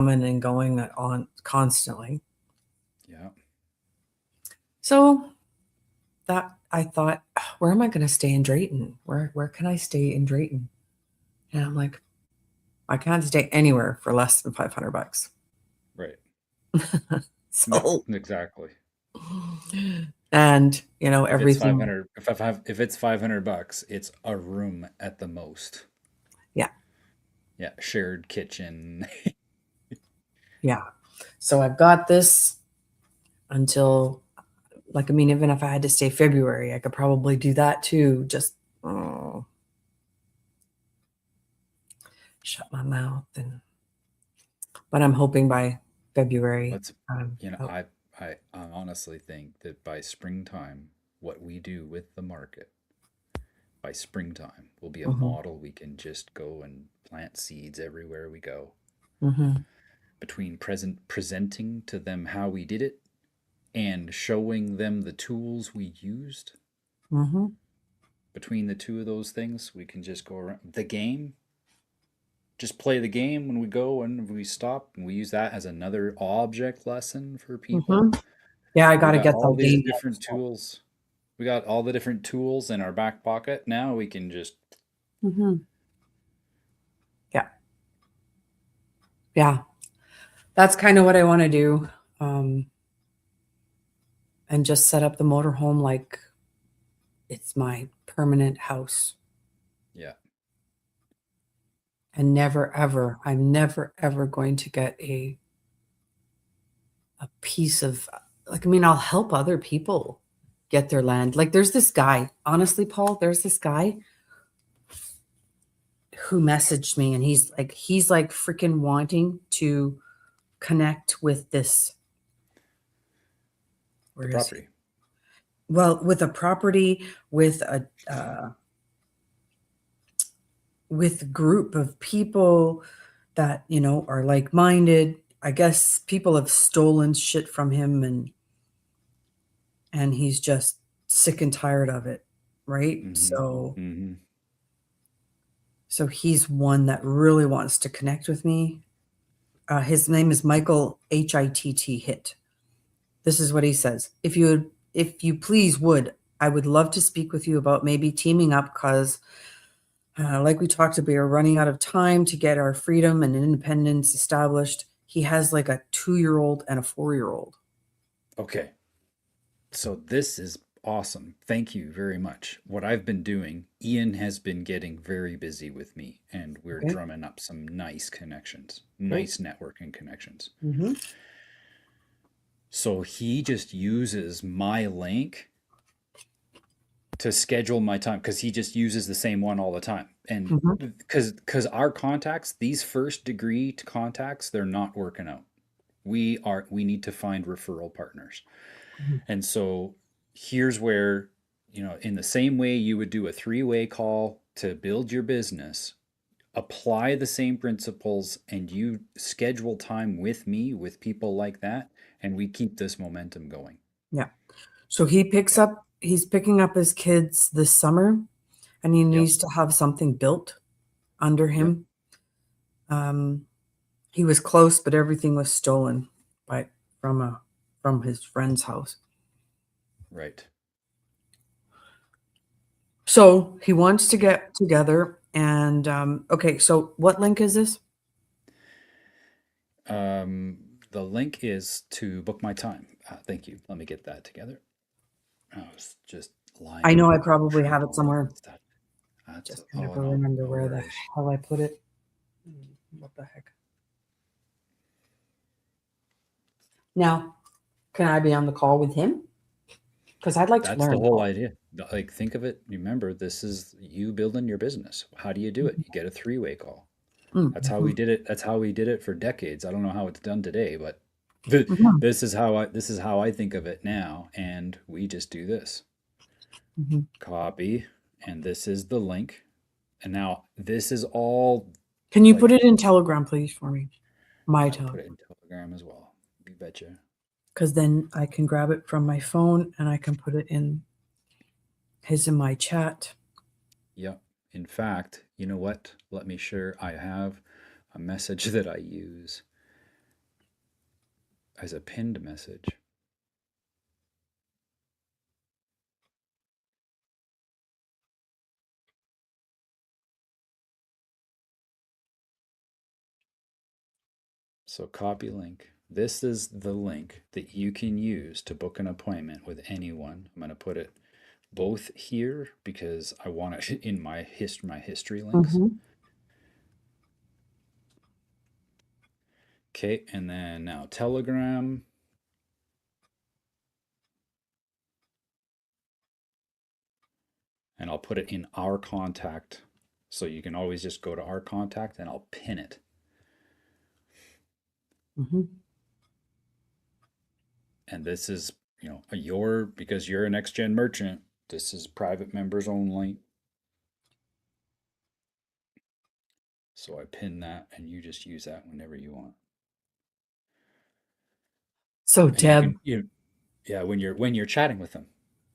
coming and going on constantly. Yeah. So that I thought, where am I going to stay in Drayton? Where can I stay in Drayton? And I'm like, I can't stay anywhere for less than $500. Right. No, So, exactly. and If it's everything. 500, if it's $500, it's a room at the most. Yeah, Yeah, shared kitchen. yeah. So I've got this until, like, I mean, even if I had to stay February, I could probably do that too. Just oh, shut my mouth. But I'm hoping by February. Let's, Oh, I honestly think that by springtime, what we do with the market by springtime will be a mm-hmm, model we can just go and plant seeds everywhere we go. mm-hmm, Between presenting to them how we did it and showing them the tools we used, mm-hmm, between the two of those things, we can just go around the game. Just play the game when we go and we stop, and we use that as another object lesson for people. mm-hmm. Yeah, I got We to got get all that these game done. different So. tools. We got all the different tools in our back pocket. Now we can just Mm-hmm. Yeah, yeah. That's kind of what I want to do, um, and just set up the motorhome like it's my permanent house. yeah. And never ever, I'm never ever going to get a piece of, like, I mean, I'll help other people get their land. Like, there's this guy, honestly, Paul, there's this guy who messaged me, and he's like freaking wanting to connect with this. The Where is he? property. Well, with a property, with a with a group of people that are like-minded. I guess people have stolen shit from him, and he's just sick and tired of it, right? Mm-hmm. So Mm-hmm. he's one that really wants to connect with me. His name is Michael Hitt. This is what he says: if you please would, I would love to speak with you about maybe teaming up, because like we talked about, we're running out of time to get our freedom and independence established. He has like a 2-year-old and a 4-year-old. Okay. So this is awesome. Thank you very much. What I've been doing, Ian has been getting very busy with me, and we're Okay, drumming up some nice connections, great. nice networking connections. Mm-hmm. So he just uses my link to schedule my time because he just uses the same one all the time. And Mm-hmm. because our contacts, these first degree contacts, they're not working out. We need to find referral partners. And so here's where, in the same way you would do a three-way call to build your business, apply the same principles and you schedule time with me with people like that, and we keep this momentum going. Yeah. So Yeah. he's picking up his kids this summer, and he Yep. needs to have something built under Yep. him. Um, he was close, but everything was stolen by from a from his friend's house. Right. So he wants to Yeah. get together. And okay, so what link is this? Um, the link is to book my time. Thank you. Let me get that together. I was just I lying in know my I probably grocery have it going somewhere. and stuff. That's Just can oh never no, remember no where the worries. hell I put it. What the heck? Now, can I be on the call with him? Because I'd like to That's the learn, whole Paul. idea. Like, think of it. Remember, this is you building your business. How do you do it? You get a three-way call. That's how Mm-hmm. we did it. That's how we did it for decades. I don't know how it's done today, but Mm-hmm. this is how I think of it now. And we just do this. Mm-hmm. Copy, and this is the link. And now this is all Can you put like it in Telegram, please, for me? My I will put Telegram. it in Telegram as well. You betcha. Because then I can grab it from my phone and I can put it in my chat. Yep. In fact, you know what? Let me share. I have a message that I use. as a pinned message. So copy link. This is the link that you can use to book an appointment with anyone. I'm going to put it both here because I want it in my history links. Mm-hmm. Okay, and then now Telegram. And I'll put it in our contact. So you can always just go to our contact and I'll pin it. Mm-hmm. And this is, because you're a next gen merchant, this is private members only. So I pin that and you just use that whenever you want. So And Deb, when you're chatting with them,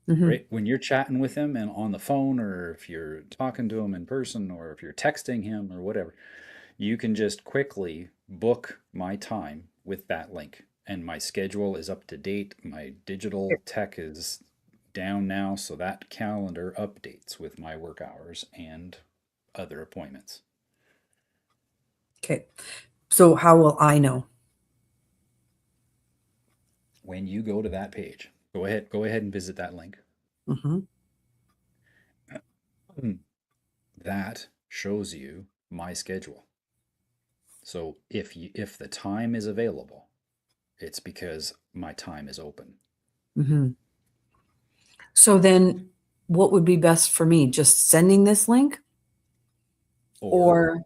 mm-hmm. right? When you're chatting with him and on the phone, or if you're talking to him in person, or if you're texting him or whatever, you can just quickly book my time with that link. And my schedule is up to date. My digital tech is down now, so that calendar updates with my work hours and other appointments. Okay. So how will I know? When you go to that page, go ahead and visit that link. Mm-hmm. That shows you my schedule. So if the time is available, it's because my time is open. Mm-hmm. So then what would be best for me? Just sending this link? Or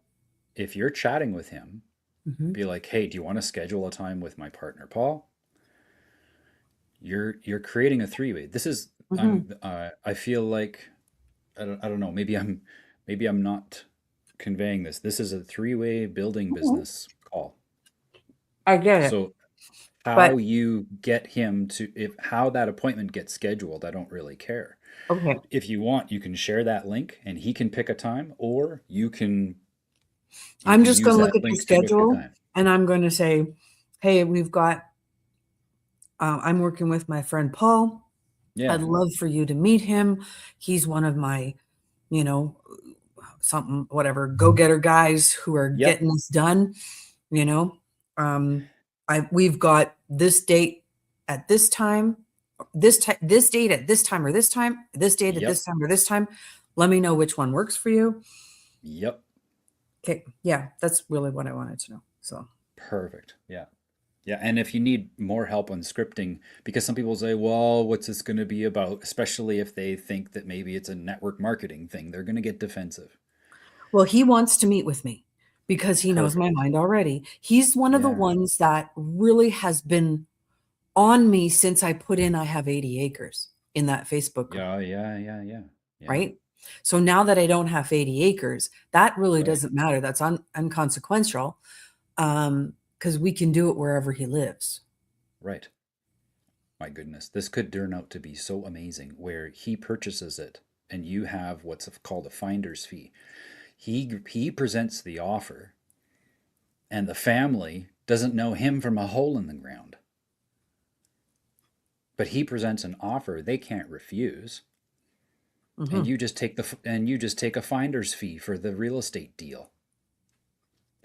if you're chatting with him, mm-hmm. be like, hey, do you want to schedule a time with my partner, Paul? You're creating a three-way. This is Mm-hmm. I feel like I don't know, maybe I'm not conveying this. This is a three-way building business call. I get it. So how But you get him to how that appointment gets scheduled, I don't really care. okay. If you want, you can share that link and he can pick a time, or I'm just use going to look that at the link to book your schedule time. and I'm going to say, hey, we've got, I'm working with my friend Paul. Yeah. I'd love for you to meet him. He's one of my, something, whatever, go-getter guys who are Yep. getting this done. We've got this date at this time, this date at this time or this time, this date at this time or this time. Let me know which one works for you. Yep. Okay. Yeah, that's really what I wanted to know. So Perfect. Yeah. Yeah. And if you need more help on scripting, because some people say, well, what's this going to be about? Especially if they think that maybe it's a network marketing thing, they're going to get defensive. well, he wants to meet with me because he knows my mind already. He's one of the ones that really has been on me since I put in I have 80 acres in that Facebook group. Yeah. Right? So now that I don't have 80 acres, that really Right. doesn't matter. That's unconsequential because we can do it wherever he lives. Right. My goodness, this could turn out to be so amazing where he purchases it and you have what's called a finder's fee. He presents the offer and the family doesn't know him from a hole in the ground. But he presents an offer they can't refuse. Mm-hmm. And you just take a finder's fee for the real estate deal.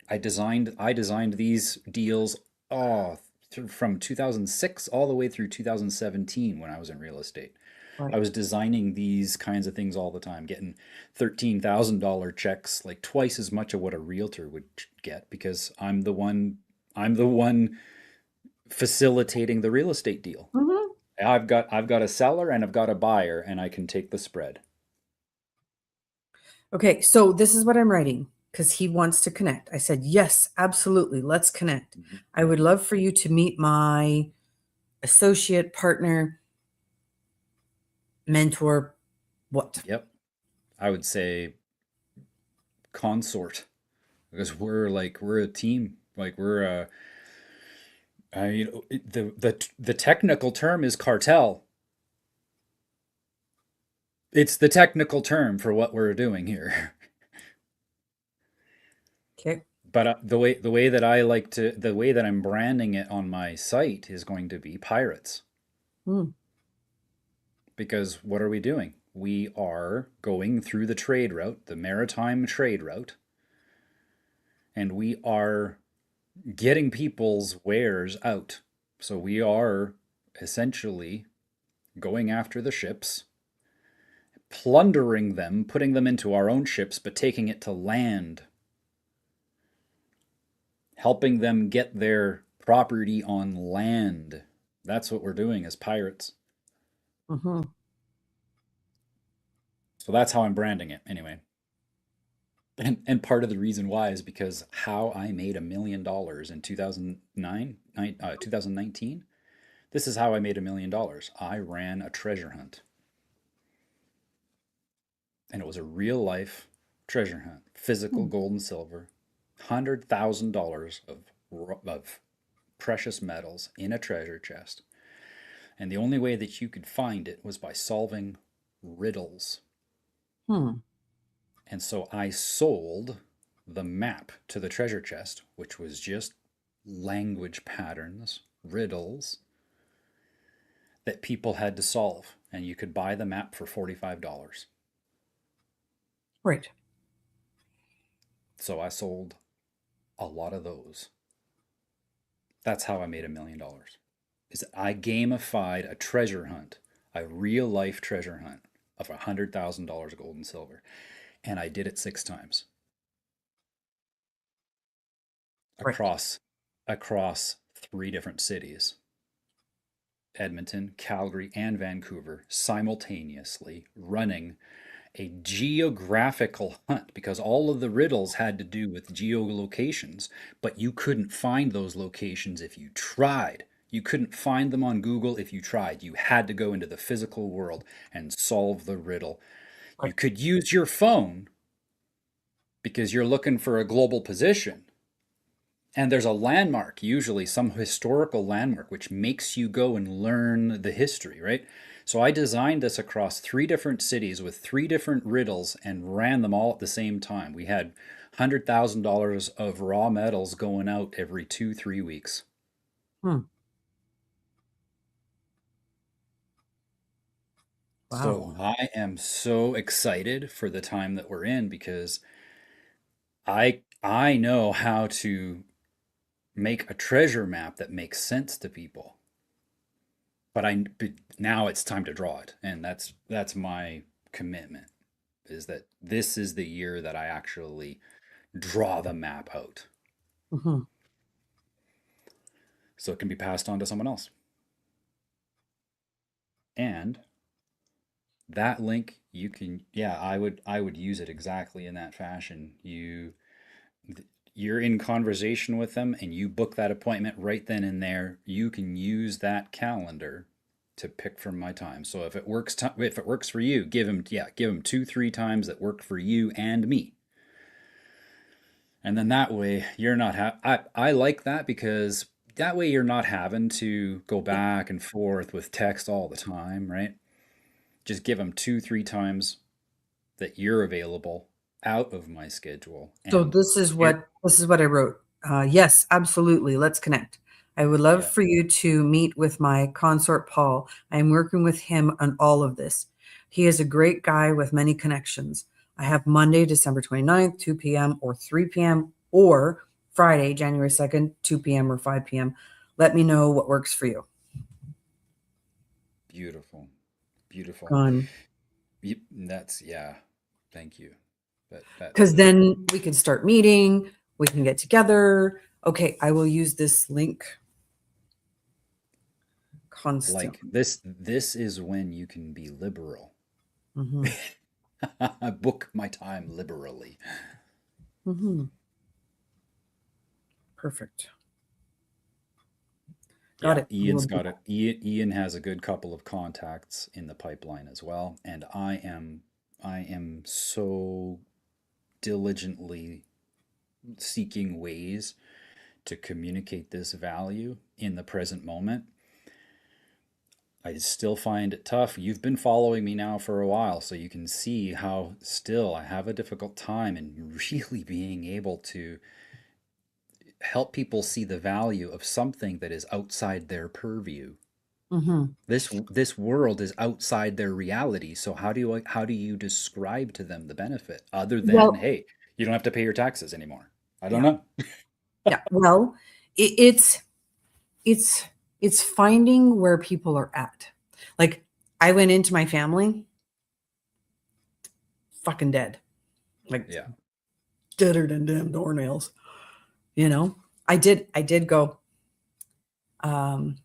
I designed these deals from 2006 all the way through 2017 when I was in real estate. Right. I was designing these kinds of things all the time, getting $13,000 checks, like twice as much of what a realtor would get, because I'm the one facilitating the real estate deal. Mm-hmm. I've got a seller and I've got a buyer, and I can take the spread. Okay, so this is what I'm writing because he wants to connect. I said, yes, absolutely. Let's connect. Mm-hmm. I would love for you to meet my associate, partner, mentor, what? Yep. I would say consort, because we're a team. Like we're the technical term is cartel. It's the technical term for what we're doing here. Okay. But the way that I like to the way that I'm branding it on my site is going to be pirates. Hmm. Because what are we doing? We are going through the trade route, the maritime trade route, and we are getting people's wares out. So we are essentially going after the ships, plundering them, putting them into our own ships, but taking it to land, helping them get their property on land. That's what we're doing as pirates. Hmm. So that's how I'm branding it anyway. And part of the reason why is because how I made $1 million in 2019. This is how I made $1 million. I ran a treasure hunt, and it was a real life treasure hunt, physical gold and silver, $100,000 of precious metals in a treasure chest. And the only way that you could find it was by solving riddles. Hmm. And so I sold the map to the treasure chest, which was just language patterns, riddles that people had to solve. And you could buy the map for $45. Right. So I sold a lot of those. That's how I made $1 million. Is I gamified a treasure hunt, a real life treasure hunt of $100,000 gold and silver. And I did it 6 times Right. across 3 different cities: Edmonton, Calgary, and Vancouver, simultaneously running a geographical hunt, because all of the riddles had to do with geolocations, but you couldn't find those locations if you tried. You couldn't find them on Google if you tried. You had to go into the physical world and solve the riddle. You Right. could use your phone because you're looking for a global position, and there's a landmark, usually some historical landmark, which makes you go and learn the history, right? So I designed this across 3 different cities with 3 different riddles and ran them all at the same time. We had $100,000 of raw metals going out every 2, 3 weeks. Hmm. So Wow. I am so excited for the time that we're in, because I know how to make a treasure map that makes sense to people. But now it's time to draw it, and that's my commitment, is that this is the year that I actually draw the map out Hmm. so it can be passed on to someone else. And that link, you can, yeah, I would use it exactly in that fashion. You're in conversation with them and you book that appointment right then and there. You can use that calendar to pick from my time. So if it works for you, give them 2, 3 times that work for you and me. And then that way you're not I like that, because that way you're not having to go Yeah. back and forth with text all the time, right? Just give them 2, 3 times that you're available out of my schedule, So and this is what I wrote. Yes, absolutely. Let's connect. I would love yeah, for you to meet with my consort Paul. I am working with him on all of this. He is a great guy with many connections. I have Monday, December 29th, 2 p.m. or 3 p.m. or Friday, January 2nd, 2 p.m. or 5 p.m. Let me know what works for you. beautiful, beautiful. Gone. That's, yeah. Thank you. That Because then we can start meeting, we can get together. Okay, I will use this link like constantly. this is when you can be liberal. Hmm. Book my time liberally. Hmm. Perfect. Got Yeah, it. We will Ian's do got it. Ian has a good couple of contacts in the pipeline as well, and I am so diligently seeking ways to communicate this value in the present moment. I still find it tough. You've been following me now for a while, so you can see how still I have a difficult time in really being able to help people see the value of something that is outside their purview. Mm-hmm. This world is outside their reality. So how do you describe to them the benefit other than, Well, hey, you don't have to pay your taxes anymore? I don't yeah, know. yeah. Well, it's it's it's finding where people are at. Like I went into my family, fucking dead, like Yeah. deader than damn doornails. You know, I did go. Um,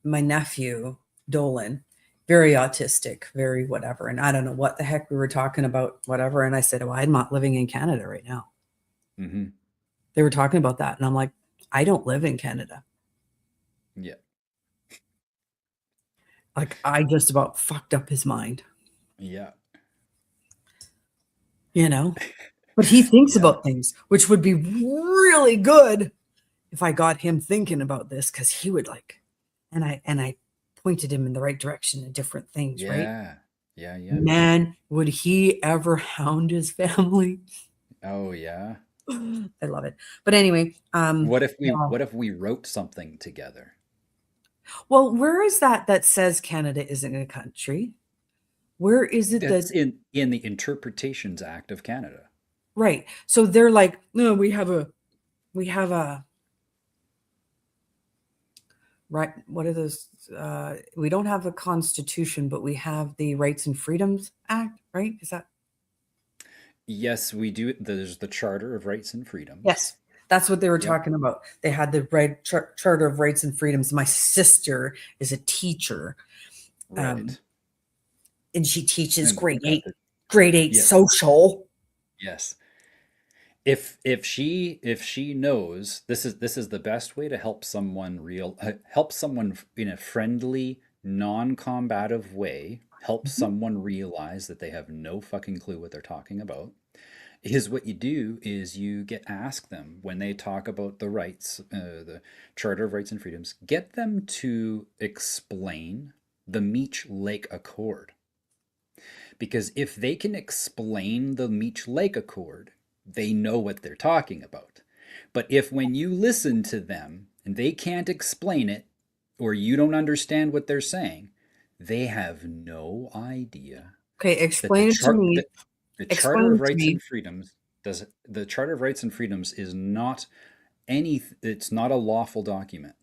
my nephew Dolan, very autistic, very whatever, and I don't know what the heck we were talking about, whatever. And I said, "Oh, I'm not living in Canada right now." Hmm. They were talking about that, and I'm like, "I don't live in Canada." Yeah. Like I just about fucked up his mind, Yeah. you know. But he thinks Yeah. about things, which would be really good if I got him thinking about this, because he would like, and I pointed him in the right direction in different things, right? Yeah. Yeah. Yeah. Man, would he ever hound his family? Oh, yeah. I love it. But anyway, yeah. What if we wrote something together? Well, where is that says Canada isn't a country? Where is it that That's in the Interpretations Act of Canada. right? So they're like, no, we have a right. What are those? We don't have a constitution, but we have the Rights and Freedoms Act, right? Is that Yes, we do. There's the Charter of Rights and Freedoms. yes? That's what they were Yep. talking about. They had the Charter of Rights and Freedoms. My sister is a teacher, um, Right. and she teaches And we've got the grade eight yes. social. Yes. If she knows this is the best way to help someone in a friendly, non-combative way, help Mhm. someone realize that they have no fucking clue what they're talking about, is what you do is you ask them when they talk about the rights, the Charter of Rights and Freedoms, get them to explain the Meech Lake Accord. Because if they can explain the Meech Lake Accord, they know what they're talking about. But if when you listen to them and they can't explain it, or you don't understand what they're saying, they have no idea Okay, that the explain it to chart me. that the Charter Explain of it to Rights me. and Freedoms does the Charter of Rights and Freedoms is not any it's not a lawful document.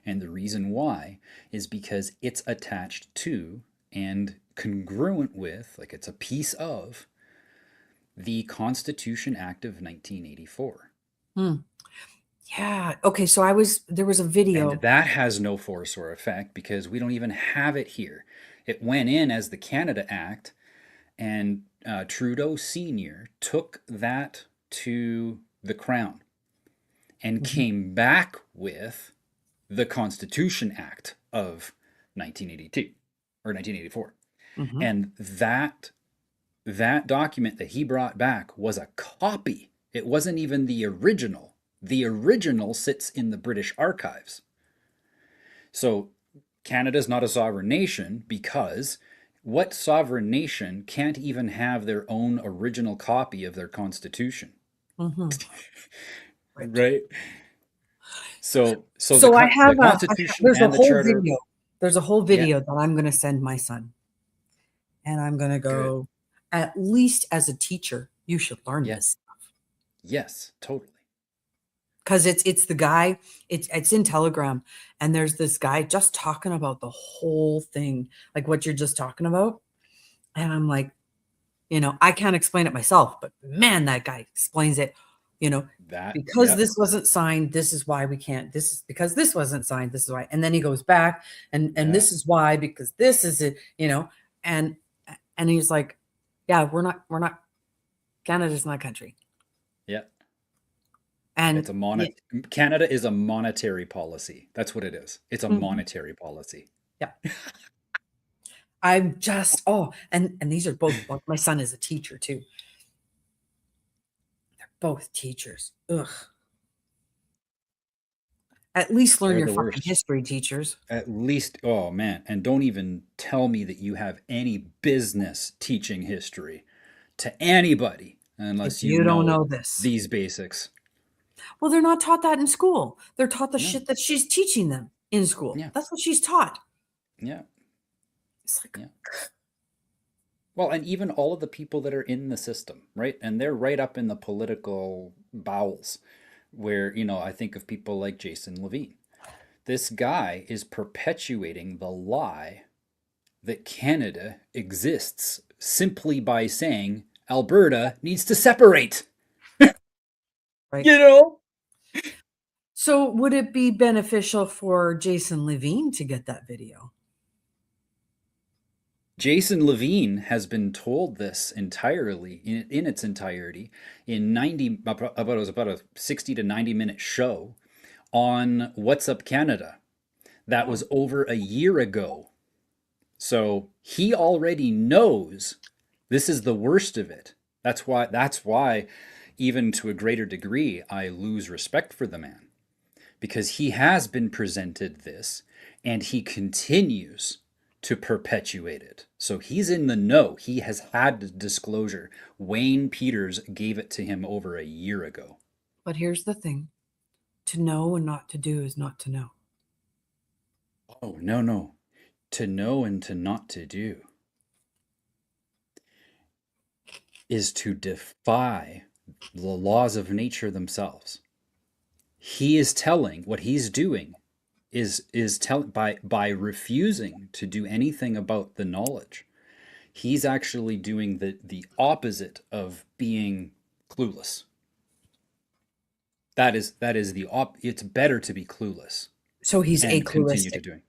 And the reason why is because it's attached to and congruent with, like it's a piece of, the Constitution Act of 1984. Hmm. Yeah. Okay. So there was a And video. that has no force or effect because we don't even have it here. It went in as the Canada Act, and Trudeau Sr. took that to the Crown and Mhm, came back with the Constitution Act of 1982 or 1984. mhm, And that document that he brought back was a copy. It wasn't even the original. The original sits in the British archives. So Canada's not a sovereign nation because what sovereign nation can't even have their own original copy of their constitution? mhm. Right. Right. So So the constitution there's a and the whole charter, video. There's a whole yeah, video that I'm going to send my son, and I'm going to good. go. At least as a teacher, you should learn Yeah. this Yes, totally. because it's the guy. It's in Telegram, and there's this guy just talking about the whole thing, like what you're just talking about, and I'm like, I can't explain it myself, but man, that guy explains it, you know, That, because yeah, this wasn't signed, this is why we can't. This is because this wasn't signed, this is why. And then he goes back and yeah, this is why, because this is it, and he's like, yeah, we're not Canada's not a country. yeah. It's And a yeah, Canada is a monetary policy. That's what it is. It's a mhm, monetary policy. yeah. I'm just and these are both like my son is a teacher too. They're both teachers. Ugh. At least learn They're your the fucking worst. history, teachers. At least, oh man, and don't even tell me that you have any business teaching history to anybody unless If you you don't know know this. these basics. Well, they're not taught that in school. They're taught the Yeah, shit that she's teaching them in school. yeah, That's what she's taught. yeah, It's like, yeah. Well, and even all of the people that are in the system, right? And they're right up in the political bowels, where, I think of people like Jason Levine. This guy is perpetuating the lie that Canada exists simply by saying Alberta needs to separate. right. You know? So would it be beneficial for Jason Levine to get that video? Jason Levine has been told this entirely in its entirety in 90 about it was about a 60 to 90 minute show on What's Up Canada. That Oh, was over a year ago. So he already knows this is the worst of it. That's why even to a greater degree I lose respect for the man, because he has been presented this and he continues to perpetuate it. So he's in the know. He has had disclosure. Wayne Peters gave it to him over a year ago. but here's the thing. To know and not to do is not to know. Oh, no, no. To know and to not to do is to defy the laws of nature themselves. He is telling what he's doing is tell by refusing to do anything about the knowledge. He's actually doing the opposite of being clueless. That is it's better to be clueless So he's and continue acluistic. to doing.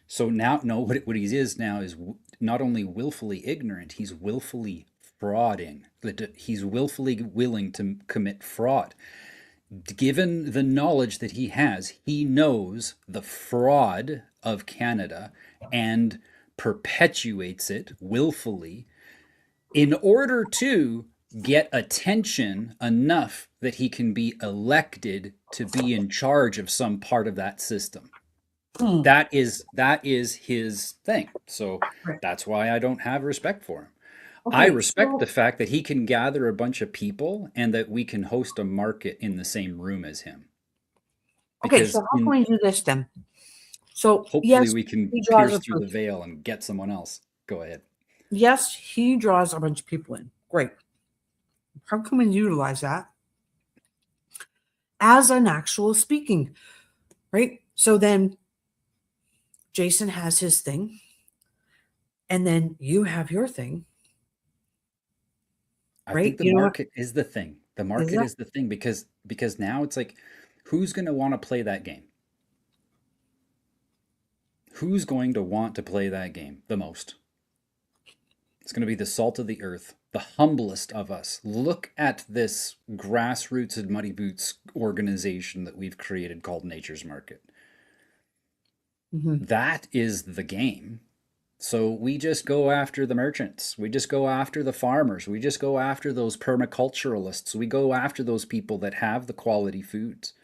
So now, no, what he is now is not only willfully ignorant, he's willfully frauding. He's willfully willing to commit fraud. Given the knowledge that he has, he knows the fraud of Canada and perpetuates it willfully in order to get attention enough that he can be elected to be in charge of some part of that system. Hmm. That is his thing. So Right. that's why I don't have respect for him. I Okay, respect so the fact that he can gather a bunch of people and that we can host a market in the same room as him. Because how can we do this then? So hopefully yes, we can he draws pierce a through the bunch. veil and get someone else. Go ahead. Yes, he draws a bunch of people in. Great. How can we utilize that as an actual speaking? Right. So then Jason has his thing, and then you have your thing. I Right. think the You know what? market is the thing. The Is market that is the thing because now it's like, who's going to want to play that game? Who's going to want to play that game the most? It's going to be the salt of the earth, the humblest of us. Look at this grassroots and muddy boots organization that we've created called Nature's Market. Mhm. That is the game. So we just go after the merchants. We just go after the farmers. We just go after those permaculturalists. We go after those people that have the quality foods.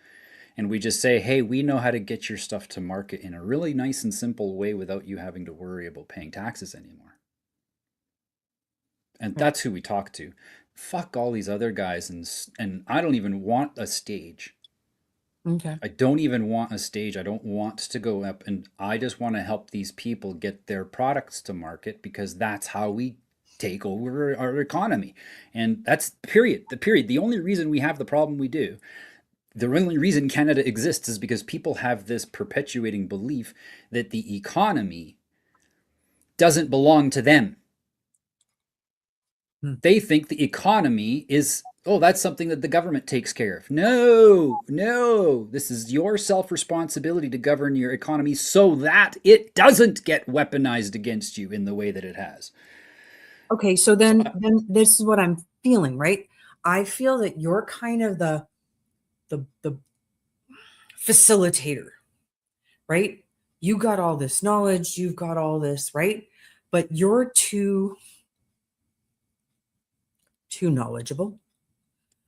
And we just say, hey, we know how to get your stuff to market in a really nice and simple way without you having to worry about paying taxes anymore. And that's who we talk to. Fuck all these other guys, and I don't even want a stage. Okay. I don't even want a stage. I don't want to go up, and I just want to help these people get their products to market because that's how we take over our economy. And that's period. The only reason we have the problem we do, the only reason Canada exists is because people have this perpetuating belief that the economy doesn't belong to them. They think the economy is, oh, that's something that the government takes care of. No, no, this is your self-responsibility to govern your economy so that it doesn't get weaponized against you in the way that it has. Okay, so then this is what I'm feeling, right? I feel that you're kind of the facilitator, right? You got all this knowledge, you've got all this, right? But you're too knowledgeable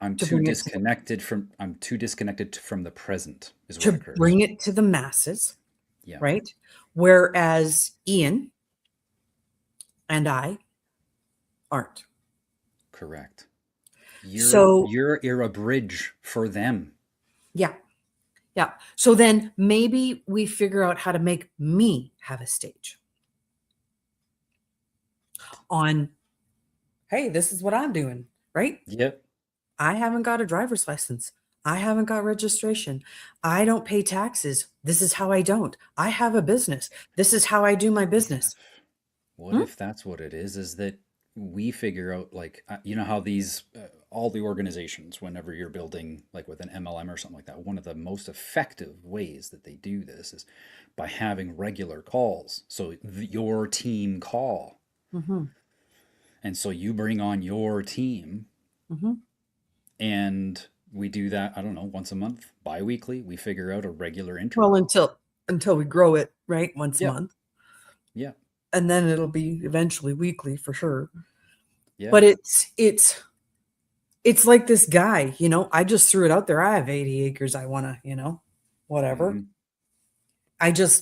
I'm to too bring it disconnected from the present is what to occurs. bring it to the masses, Yeah. right? Whereas Ian and I aren't. Correct. So you're a bridge for them. yeah, yeah. So then maybe we figure out how to make me have a stage on, hey, this is what I'm doing, right? Yep. I haven't got a driver's license. I haven't got registration. I don't pay taxes. This is how I don't. I have a business. This is how I do my business. What Hmm? if that's what it is that we figure out, like, you know how these, all the organizations, whenever you're building, like with an MLM or something like that, one of the most effective ways that they do this is by having regular calls. So your team call. Mm-hmm. And so you bring on your team, Mm-hmm. and we do that, I don't know, once a month, bi-weekly. We figure out a regular Well, interval. until we grow it, right? Once a Yeah. month. Yeah. And then it'll be eventually weekly for sure. Yeah. But it's like this guy, I just threw it out there. I have 80 acres. I want to, whatever. Hmm.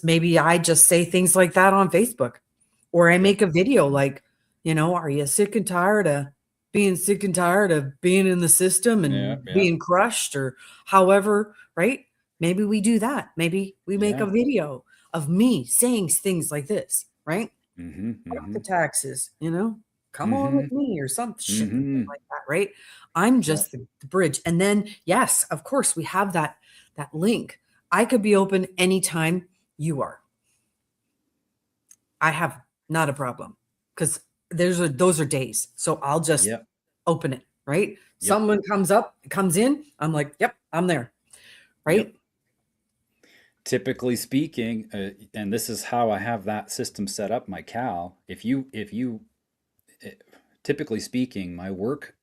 Maybe I just say things like that on Facebook, or I Yep. make a video like, are you sick and tired of being in the system Yeah. and Yeah. being crushed, or however, right? Maybe we do that. Maybe we make a Yeah. video of me saying things like this, right? Hmm. Fuck the Hmm. taxes, come on Hmm. with me, or some shit Hmm. like that, right? I'm Yep. just the bridge. And then, yes, of course, we have that link. I could be open anytime you are. I have not a problem, because those are days. So I'll just Yep. open it, right? Yep. Someone comes in, I'm like, yep, I'm there, Yep. right? Typically speaking, and this is how I have that system set up, my Cal. If you eh, typically speaking, my work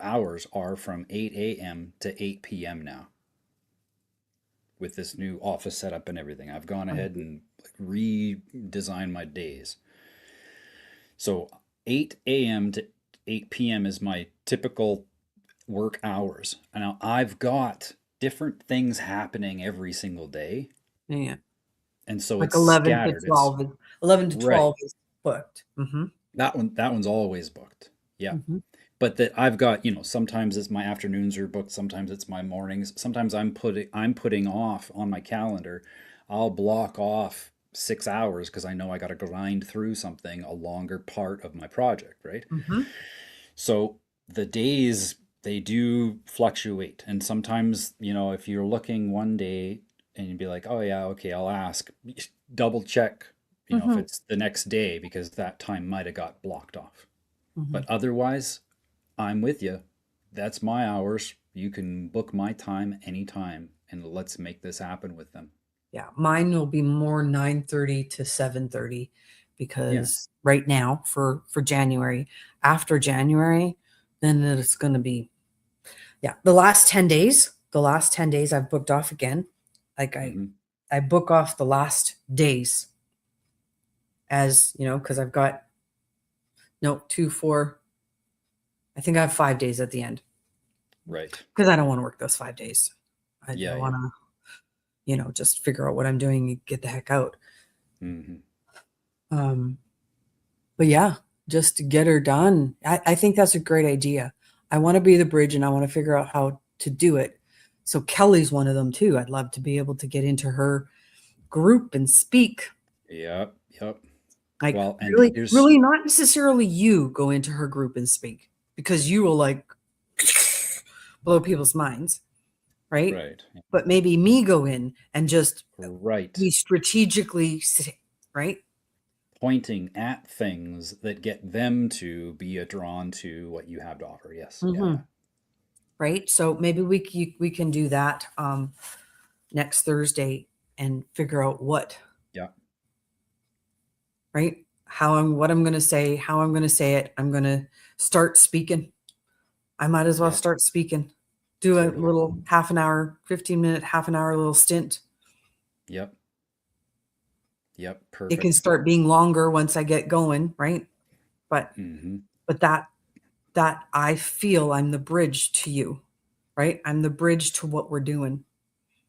hours are from 8 a.m. to 8 p.m. now with this new office setup and everything. I've gone ahead and redesigned my days. So 8 a.m. to 8 p.m. is my typical work hours. Now I've got different things happening every single day. Yeah. And so Like it's 11 to scattered. It's 12. 11 to right. 12 is booked. Mm-hmm. That one's always booked. Yeah. Mm-hmm. But that I've got, sometimes it's my afternoons are booked, sometimes it's my mornings. Sometimes I'm putting off on my calendar. I'll block off 6 hours because I know I got to grind through something, a longer part of my project, right? Mm-hmm. So the days, they do fluctuate. And sometimes, if you're looking one day and you'd be like, oh yeah, okay, I'll ask, double check, if Mm-hmm. it's the next day because that time might have got blocked off. Mm-hmm. But otherwise, I'm with you. That's my hours. You can book my time anytime, and let's make this happen with them. Yeah, mine will be more 9:30 to 7:30, Yeah. because right now for January, after January, then it's going to be, yeah, the last 10 days I've booked off again. Like Hmm. I book off the last days, as, cuz I've got, no, 2 4, I think I have 5 days at the end, Right. cuz I don't want to work those 5 days. I Yeah. want Yeah. to, just figure out what I'm doing and get the heck out. Hmm. Um But yeah, just to get her done. I think that's a great idea. I want to be the bridge, and I want to figure out how to do it. So Kelly's one of them too. I'd love to be able to get into her group and speak. Yep. Yep. Like, Well, and really, here's really not necessarily you go into her group and speak, because you will like blow people's minds, right? right. But maybe me go in and just Right. be strategically, right? Pointing at things that get them to be drawn to what you have to offer. Yes. Yeah. Hmm. Yeah. Right. So maybe we can do that next Thursday and figure out what, Yeah. right? What I'm going to say, how I'm going to say it. I'm going to start speaking. I might as well Yep. start speaking. Do a Totally. little half an hour, 15-minute, half an hour little stint. Yep. Yep. It can Perfect. start being longer once I get going, right? But Hmm. but that I feel I'm the bridge to you, right? I'm the bridge to what we're doing.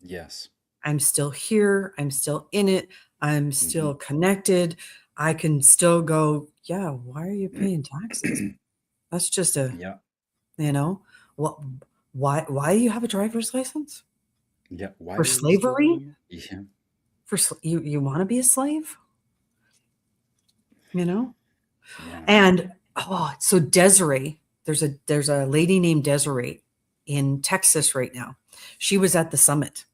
Yes. I'm still here. I'm still in it. I'm Hmm. still connected. I can still go, yeah, why are you paying taxes? That's just Yeah. you know, What? Why do you have a driver's license? Yeah. Why For are you still slavery? doing it? Yeah. You want to be a slave? You know? Yeah. And so Desiree, there's a lady named Desiree in Texas right now. She was at the summit,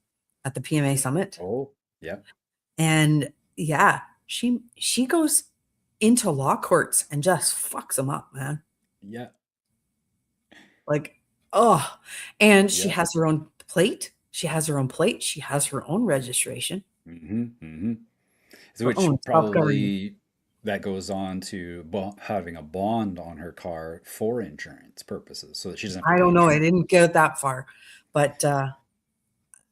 at the PMA summit, Oh, yeah. and yeah, she goes into law courts and just fucks them up, man. Yeah. Like, oh, and she Yeah. has her own plate. She has her own plate. She has her own registration, Mm-hmm. Mm-hmm. So her which own self-governing. probably that goes on to having a bond on her car for insurance purposes, so that she doesn't have to I pay don't know. I insurance. didn't get that far, but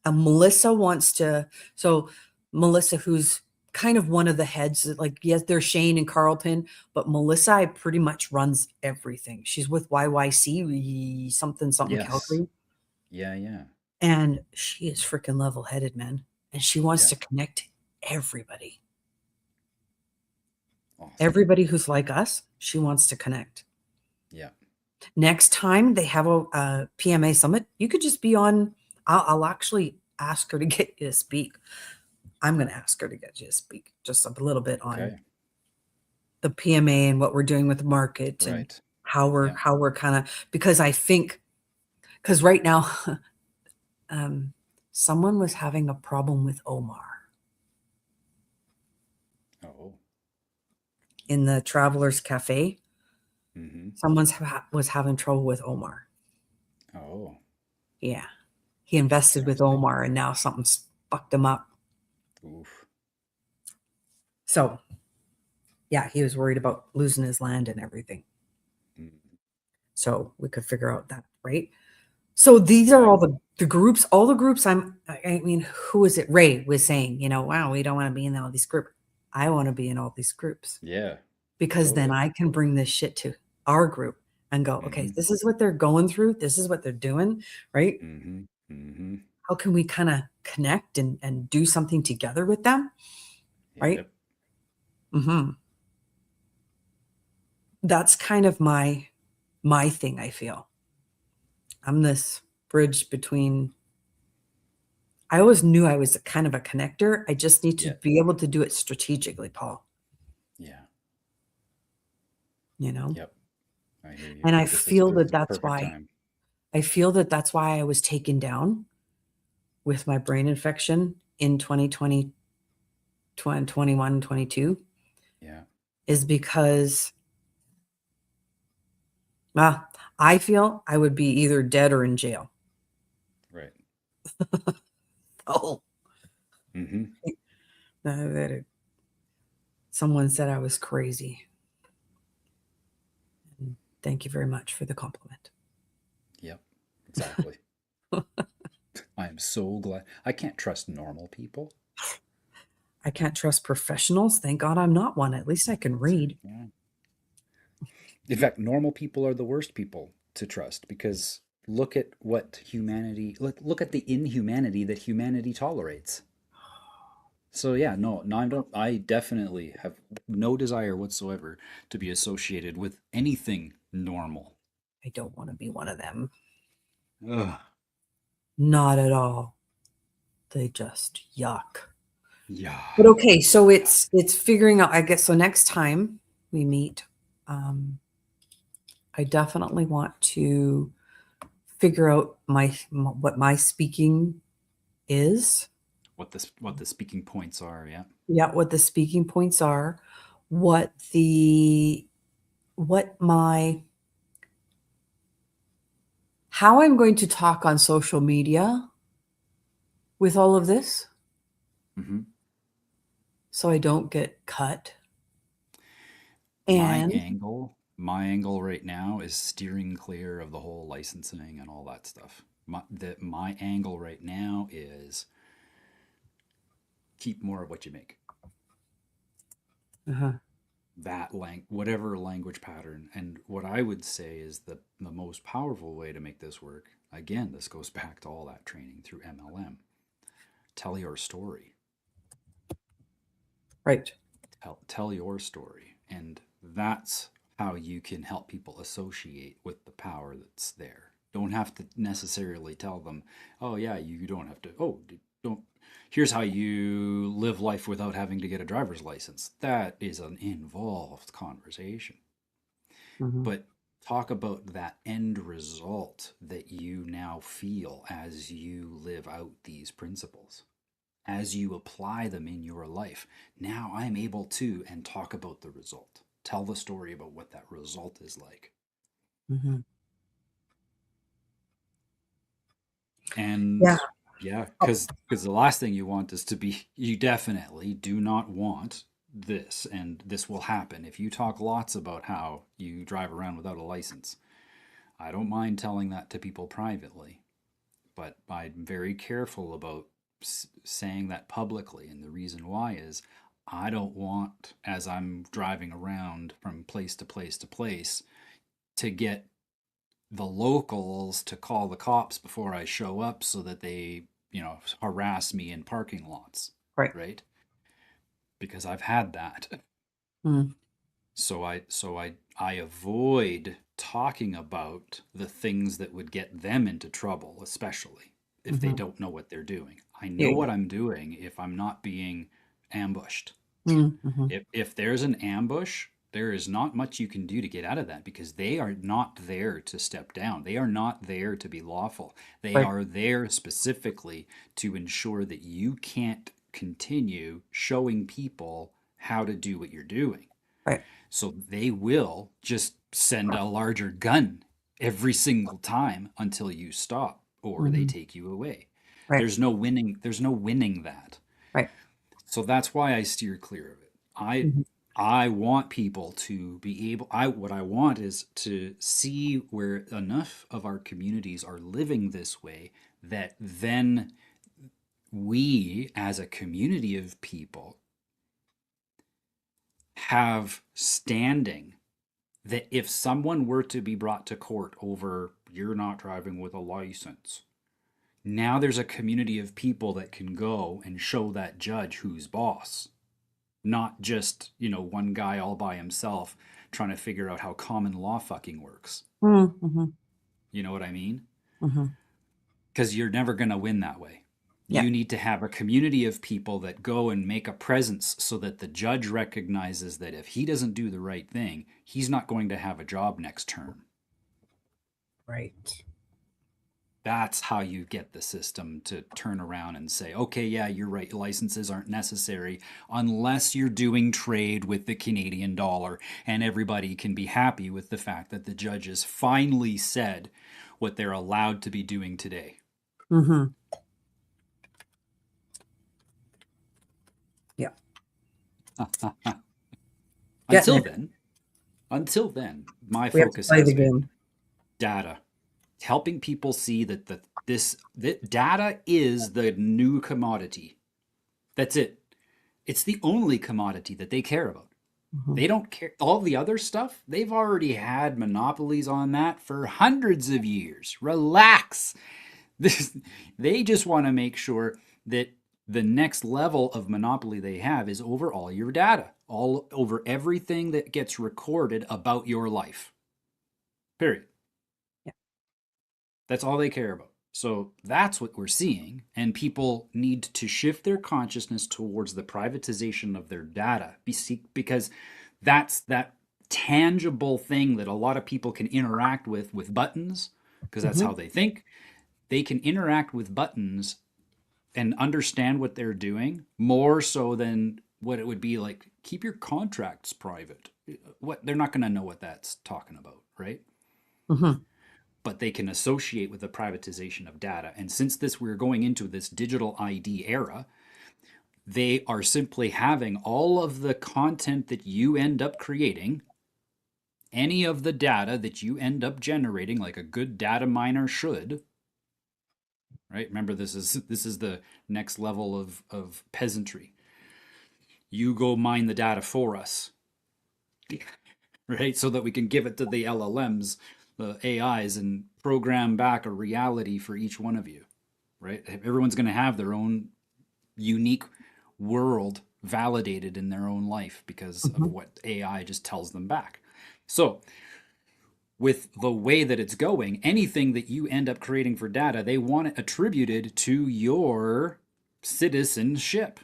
Melissa wants to. So Melissa, who's kind of one of the heads, like yes, there's Shane and Carlton, but Melissa pretty much runs everything. She's with YYC something something Yes. Calgary, Yeah. Yeah. and she is freaking level headed, man. And she wants Yeah. to connect everybody, Awesome. everybody who's like us. She wants to connect. Yeah. Next time they have a PMA summit, you could just be on. I'll actually ask her to get you to speak. I'm going to ask her to get you to speak just a little bit on Okay. the PMA and what we're doing with the market and Right. Yeah. how we're kind of, because I think because right now someone was having a problem with Omar Oh. in the Travelers Cafe. Mm-hmm. Was having trouble with Omar. Oh. Yeah, he invested with Interesting. Omar and now something's fucked him up. Oof. So yeah, he was worried about losing his land and everything. Mm. So we could figure out that, right? So these are Yeah. all all the groups I mean, who is it? Ray was saying, wow, we don't want to be in all these groups. I want to be in all these groups Yeah. because then Totally. I can bring this shit to our group and go, okay, Mm-hmm. this is what they're going through. This is what they're doing, right? Mm-hmm. Mm-hmm. How can we kind of connect and do something together with them, right? Yep. Hmm. That's kind of my thing. I feel I'm this bridge between. I always knew I was kind of a connector. I just need to Yeah. be able to do it strategically, Paul, Yeah. you know? Yep. I hear you. And I This is feel that the that's perfect why time. I was taken down with my brain infection in 2020, 21, 22 Yeah. is because well, I feel I would be either dead or in jail. Right. Oh, Mm-hmm. someone said I was crazy. And thank you very much for the compliment. Yep. Exactly. I am so glad. I can't trust normal people. I can't trust professionals. Thank God I'm not one. At least I can read. Yeah. In fact, normal people are the worst people to trust because look at what humanity look at the inhumanity that humanity tolerates. So yeah, no, I definitely have no desire whatsoever to be associated with anything normal. I don't want to be one of them. Ugh. Not at all. They just yuck. Yeah. But okay, so it's figuring out, I guess. So next time we meet, I definitely want to figure out what my speaking is. What the speaking points are, yeah. Yeah, what the speaking points are, what the what my how I'm going to talk on social media with all of this Hmm. so I don't get cut. My And angle, my angle right now is steering clear of the whole licensing and all that stuff. My angle right now is keep more of what you make. uh-huh, Whatever language pattern. And what I would say is the most powerful way to make this work. Again, this goes back to all that training through MLM. Tell your story. right. Tell your story, and that's how you can help people associate with the power that's there. Don't have to necessarily tell them, oh yeah, you don't have to, oh, don't, here's how you live life without having to get a driver's license. That is an involved conversation. Hmm. But talk about that end result that you now feel as you live out these principles, as you apply them in your life. Now I'm able to, and talk about the result. Tell the story about what that result is like. Hmm. And Yeah. yeah, Oh, because the last thing you want is to be, you definitely do not want this, and this will happen if you talk lots about how you drive around without a license. I don't mind telling that to people privately, but I'm very careful about saying that publicly. And the reason why is I don't want, as I'm driving around from place to place to place, to get the locals to call the cops before I show up so that they, harass me in parking lots, right. right? Because I've had that. Mm. So I avoid talking about the things that would get them into trouble, especially if they Hmm. don't know what they're doing. I Yeah. know what I'm doing if I'm not being ambushed. Mm-hmm. If there's an ambush, there is not much you can do to get out of that because they are not there to step down. They are not there to be lawful. They Right. are there specifically to ensure that you can't continue showing people how to do what you're doing. Right. So they will just send a larger gun every single time until you stop or they Hmm. take you away. Right. There's no winning that. Right. So that's why I steer clear of it. I Hmm. I want people to be able, I what I want is to see where enough of our communities are living this way that then we as a community of people have standing, that if someone were to be brought to court over you're not driving with a license, now there's a community of people that can go and show that judge who's boss, not just, one guy all by himself trying to figure out how common law fucking works. Hmm. You know what I mean? Hmm. Because you're never going to win that way. Yeah. You need to have a community of people that go and make a presence so that the judge recognizes that if he doesn't do the right thing, he's not going to have a job next term. Right. That's how you get the system to turn around and say, okay, yeah, you're right. Licenses aren't necessary unless you're doing trade with the Canadian dollar. And everybody can be happy with the fact that the judges finally said what they're allowed to be doing today. Hmm. Yeah. Getting until it. then, until then, my We have to focus play has the been game. data, helping people see that that data is the new commodity. That's it. It's the only commodity that they care about. Hmm. They don't care. All the other stuff, they've already had monopolies on that for hundreds of years. Relax. This, they just want to make sure that the next level of monopoly they have is over all your data, all over everything that gets recorded about your life. Period. Yeah. That's all they care about. So that's what we're seeing. And people need to shift their consciousness towards the privatization of their data because that's that tangible thing that a lot of people can interact with buttons, because that's Hmm. how they think. They can interact with buttons and understand what they're doing more so than what it would be like keep your contracts private. What, they're not going to know what that's talking about, right? Hmm. But they can associate with the privatization of data. And since we're going into this digital ID era, they are simply having all of the content that you end up creating, any of the data that you end up generating, like a good data miner should, right? Remember, this is the next level of peasantry. You go mine the data for us, right? So that we can give it to the LLMs, the AIs, and program back a reality for each one of you, right? Everyone's going to have their own unique world validated in their own life because of what AI just tells them back. So, with the way that it's going, anything that you end up creating for data, they want it attributed to your citizenship.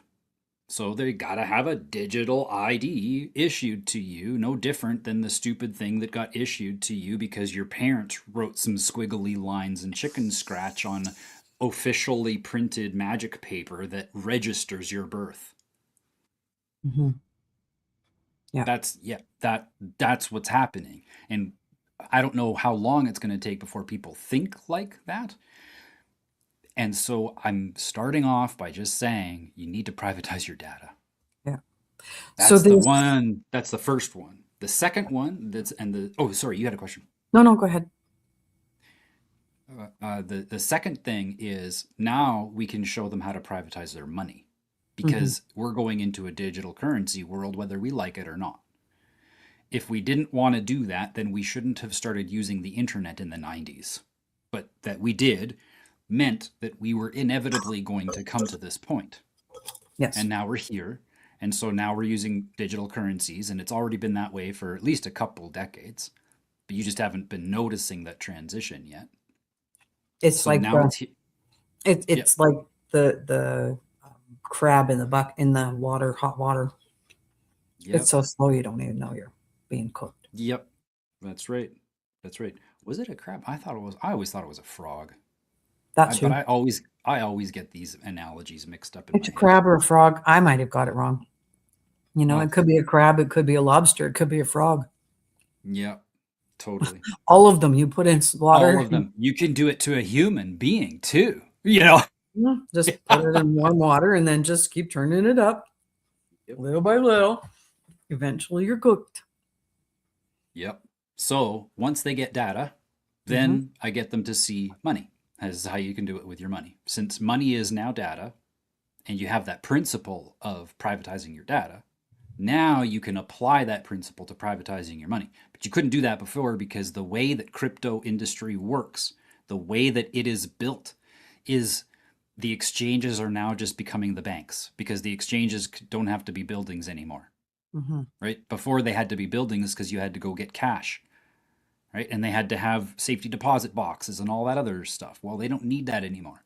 So they got to have a digital ID issued to you, no different than the stupid thing that got issued to you because your parents wrote some squiggly lines and chicken scratch on officially printed magic paper that registers your birth. Mm-hmm. Yeah. That's what's happening. And I don't know how long it's going to take before people think like that. And so I'm starting off by just saying you need to privatize your data. Yeah. So That's the there's one. That's the first one. The second one oh, sorry, you had a question. no, go ahead. The second thing is now we can show them how to privatize their money Mm-hmm. because we're going into a digital currency world, whether we like it or not. If we didn't want to do that, then we shouldn't have started using the internet in the 90s. But that we did meant that we were inevitably going to come to this point. Yes. And now we're here. And so now we're using digital currencies, and it's already been that way for at least a couple decades. But you just haven't been noticing that transition yet. It's So like now it's like the crab in the water, hot water. Yep. It's so slow you don't even know you're being cooked. Yep. That's right. That's right. Was it a crab? I always thought it was a frog. That's But I always get these analogies mixed up in it's my a head. crab or a frog. I might have got it wrong. You know, Oh. it could be a crab, it could be a lobster, it could be a frog. Yep. Totally. All of them you put in water. All of them. You can do it to a human being too. You know. Just put it in warm water and then just keep turning it up. Yep. Little by little. Eventually you're cooked. Yep. So once they get data, then I get them to see money. As how you can do it with your money. Since money is now data, and you have that principle of privatizing your data, now you can apply that principle to privatizing your money. But you couldn't do that before because the way that crypto industry works, the way that it is built, is the exchanges are now just becoming the banks because the exchanges don't have to be buildings anymore. Right? Before they had to be buildings because you had to go get cash. Right? And they had to have safety deposit boxes and all that other stuff. Well, they don't need that anymore.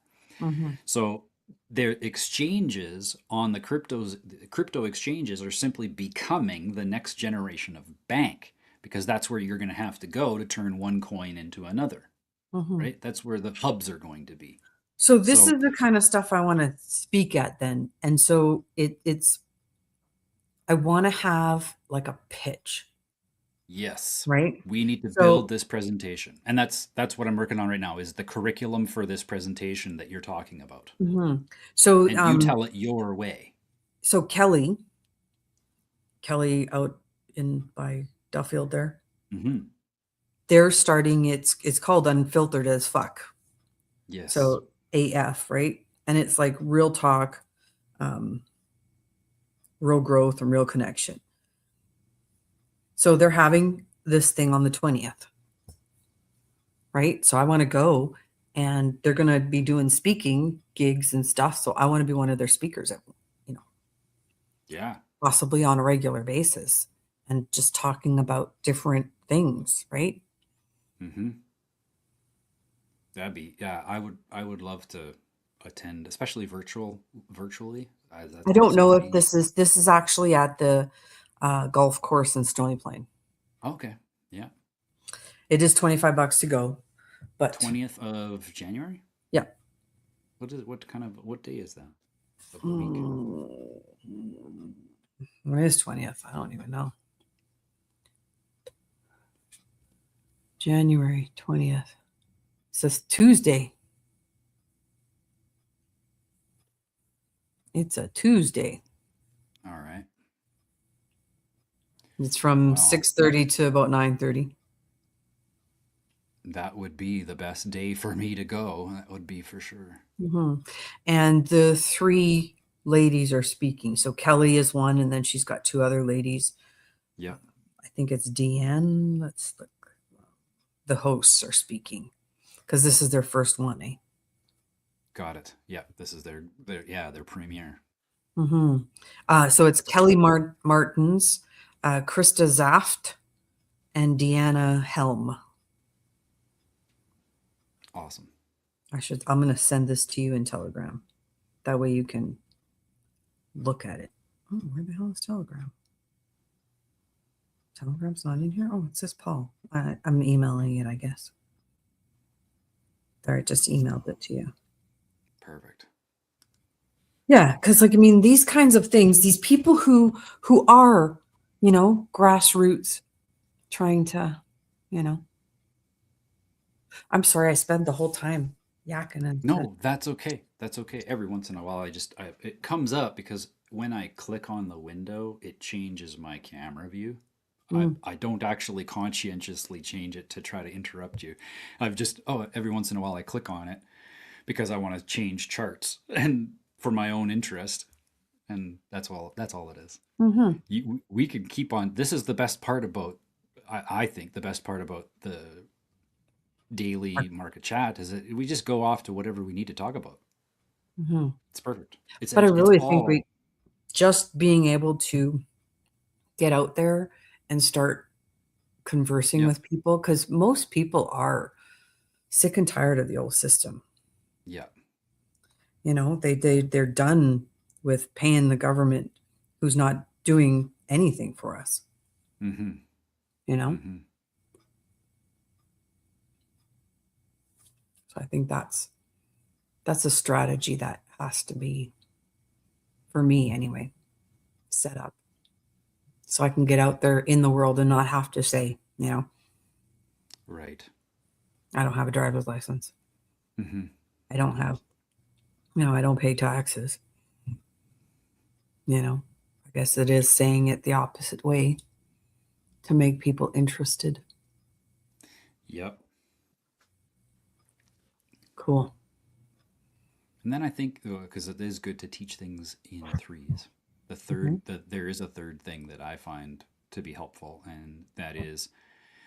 So their exchanges on the crypto exchanges are simply becoming the next generation of bank because that's where you're going to have to go to turn one coin into another. Right? That's where the hubs are going to be. So this is the kind of stuff I want to speak at then. And so it's I want to have like a pitch. Yes. Right. We need to build this presentation. And that's what I'm working on right now is the curriculum for this presentation that you're talking about. So and you tell it your way. So Kelly out in by Duffield there. They're starting it's called Unfiltered as Fuck. Yes. So AF, right? And it's like real talk, real growth and real connection. So they're having this thing on the 20th, right? So I want to go and they're going to be doing speaking gigs and stuff. So I want to be one of their speakers, possibly on a regular basis and just talking about different things, right? That'd be, I would love to attend, especially virtually. I don't know if this is actually at the golf course in Stony Plain. Okay. Yeah. It is $25 to go, but 20th of January. Yeah. What day is that? Of the week? When is 20th? I don't even know. January 20th. It says Tuesday. It's a Tuesday. All right. It's from 6:30 to about 9:30. That would be the best day for me to go. That would be for sure. And the 3 ladies are speaking. So Kelly is one, and then she's got 2 other ladies. Yeah. I think it's Deanne. Let's look. The hosts are speaking because this is their first one, eh? Got it. Yeah, this is their premiere. So it's Kelly Martins, Krista Zaft, and Deanna Helm. Awesome. I'm going to send this to you in Telegram. That way you can look at it. Oh, where the hell is Telegram? Telegram's not in here? Oh, it says Paul. I'm emailing it, I guess. There, I just emailed it to you. Perfect. Yeah, because like I mean, these kinds of things, these people who are, grassroots, trying to, I'm sorry, I spent the whole time yakking and No, that's okay. That's okay. Every once in a while, it comes up because when I click on the window, it changes my camera view. I don't actually conscientiously change it to try to interrupt you. Every once in a while I click on it because I want to change charts and for my own interest. And that's all it is. mm-hmm. We can keep on. This is the best part about, I think the best part about the daily market chat is that we just go off to whatever we need to talk about. Mm-hmm. It's perfect. But I It's really think all, we just being able to get out there and start conversing yeah, with people, because most people are sick and tired of the old system. yeah. They're done with paying the government who's not doing anything for us. Mm-hmm. you know Mm-hmm. so I think that's a strategy that has to be, for me anyway, set up so I can get out there in the world and not have to say, Right. I don't have a driver's license. Mm-hmm. I don't have, I don't pay taxes. I guess it is saying it the opposite way to make people interested. Yep. Cool. And then I think, because it is good to teach things in threes. Mm-hmm. There is a third thing that I find to be helpful, and that is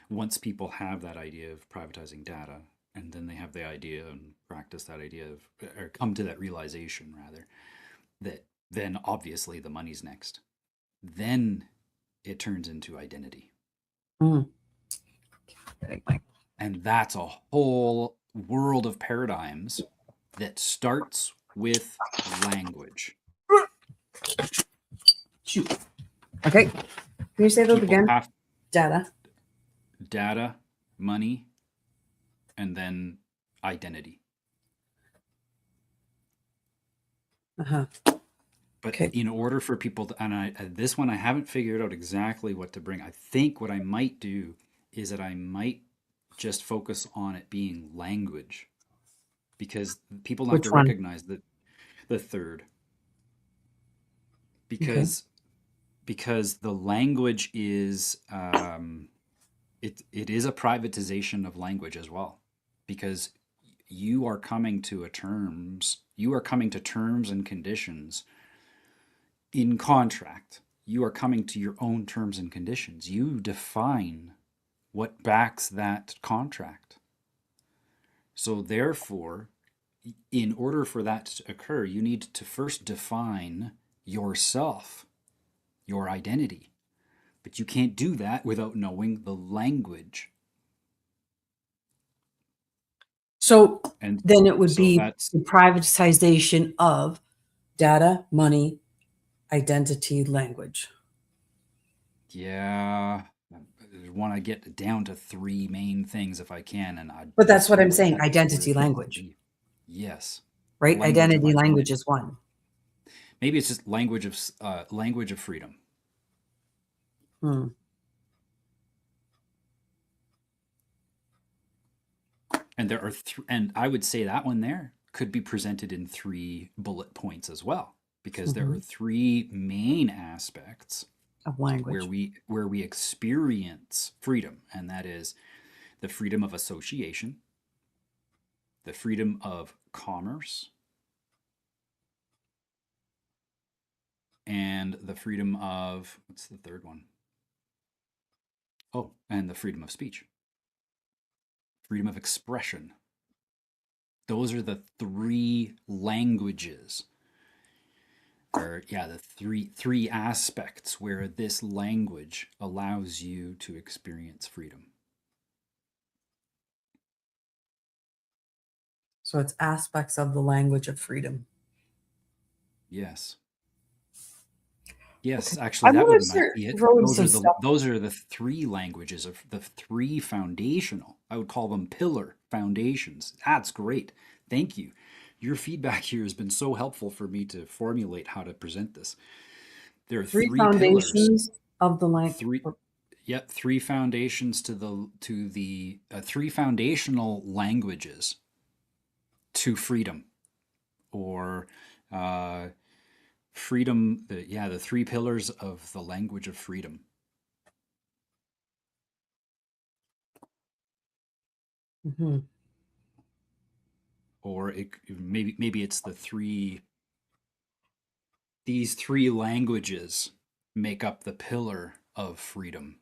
once people have that idea of privatizing data, and then they have the idea and practice that idea of, or come to that realization rather, that then obviously the money's next. Then it turns into identity. Mm. And that's a whole world of paradigms that starts with language. Shoot. Okay. Can you say those People again? have Data. data, money, and then identity. Uh-huh. But Okay. in order for people to, and this one I haven't figured out exactly what to bring. I think what I might do is that I might just focus on it being language because people have Which to one? recognize that the third, Okay. because the language is it is a privatization of language as well, because you are coming to terms and conditions in contract. You are coming to your own terms and conditions. You define what backs that contract. So therefore, in order for that to occur, you need to first define yourself, your identity. But you can't do that without knowing the language. So And then it would so be that's, the privatization of data, money, identity, language. yeah, I want to get down to three main things if I can, and But I that's what feel I'm like saying, that's where identity, it needs to language, be. Yes, right? language of Identity, language identity. is one. Maybe it's just language of freedom. Hmm. And and I would say that one there could be presented in three bullet points as well, because there are Mm-hmm. three main aspects Of where language. we experience freedom, and that is the freedom of association, the freedom of commerce, and the freedom of, what's the third one? Oh, and the freedom of speech, freedom of expression. Those are the three languages, or yeah, the three aspects where this language allows you to experience freedom. So it's aspects of the language of freedom. Yes. Yes, Okay. actually, I'm that gonna might start be it. throwing some stuff. Those are the three languages of the three foundational. I would call them pillar foundations. That's great. Thank you. Your feedback here has been so helpful for me to formulate how to present this. There are Three three pillars, foundations of the language. three yep, three foundations three foundational languages to freedom, or uh, freedom. The three pillars of the language of freedom. Mm-hmm. Or maybe it's these three languages make up the pillar of freedom,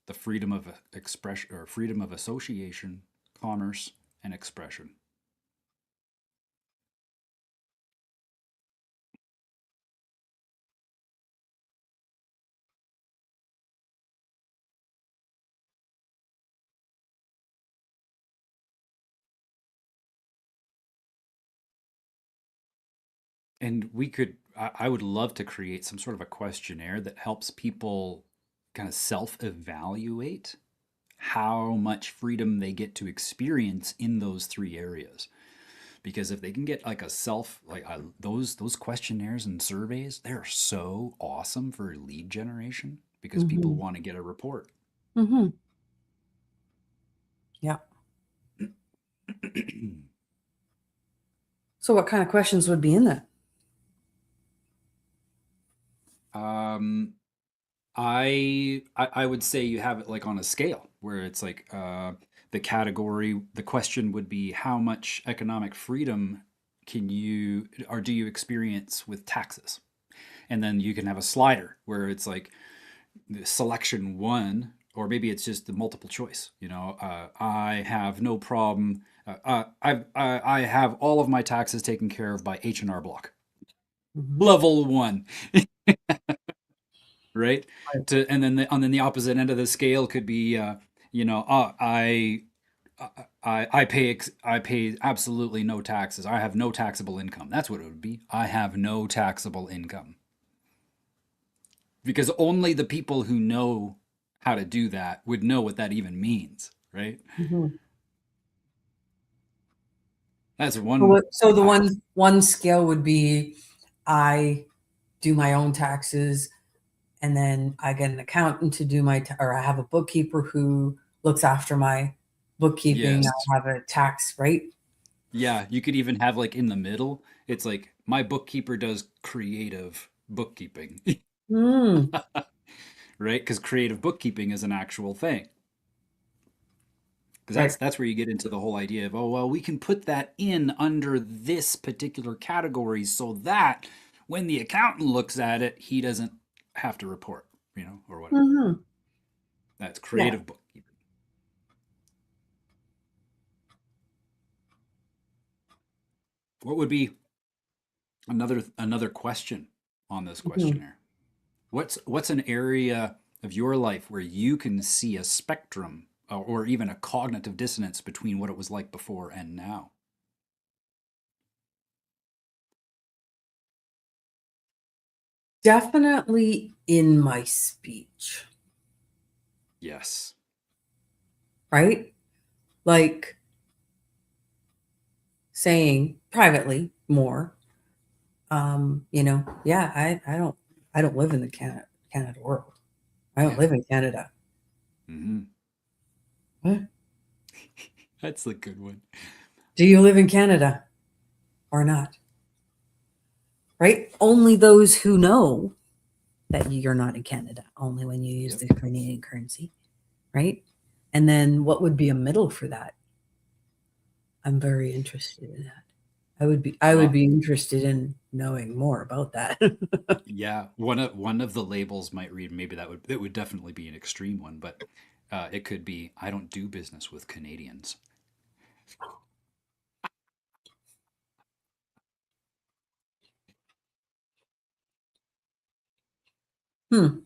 the freedom of expression, or freedom of association, commerce, and expression. And I would love to create some sort of a questionnaire that helps people kind of self evaluate how much freedom they get to experience in those three areas. Because if they can get like a self, those questionnaires and surveys, they're so awesome for lead generation, because people Mm-hmm. want to get a report. Mm-hmm. Yeah. So what kind of questions would be in that? um, I would say you have it like on a scale where it's like the question would be, how much economic freedom do you experience with taxes? And then you can have a slider where it's like selection one, or maybe it's just the multiple choice. I have no problem. I have all of my taxes taken care of by H&R Block. Mm-hmm. Level one, right? Right. And then the opposite end of the scale could be, I pay absolutely no taxes. I have no taxable income. That's what it would be. I have no taxable income. Because only the people who know how to do that would know what that even means, right? Mm-hmm. That's So, one. so the I, one scale would be, I do my own taxes, and then I get an accountant to do or I have a bookkeeper who looks after my bookkeeping. yes. I have a tax, right? Yeah, you could even have like in the middle, it's like my bookkeeper does creative bookkeeping, Mm, right? Because creative bookkeeping is an actual thing. Because right. that's where you get into the whole idea of, oh well, we can put that in under this particular category so that when the accountant looks at it, he doesn't have to report, or whatever. Hmm. That's Yeah. creative bookkeeping. What would be another question on this Mhm. questionnaire? What's an area of your life where you can see a spectrum, or even a cognitive dissonance between what it was like before and now? Definitely in my speech, Yes. right? Like saying privately more. Yeah, I don't live in the Canada world. I don't Yeah. live in Canada. Hmm. What? That's a good one. Do you live in Canada or not? Right? Only those who know that you're not in Canada, only when you use Yep. the Canadian currency, right? And then what would be a middle for that? I'm very interested in that. I would Well, be interested in knowing more about that. yeah. One of the labels might read, maybe that would definitely be an extreme one, but it could be, I don't do business with Canadians. Hmm.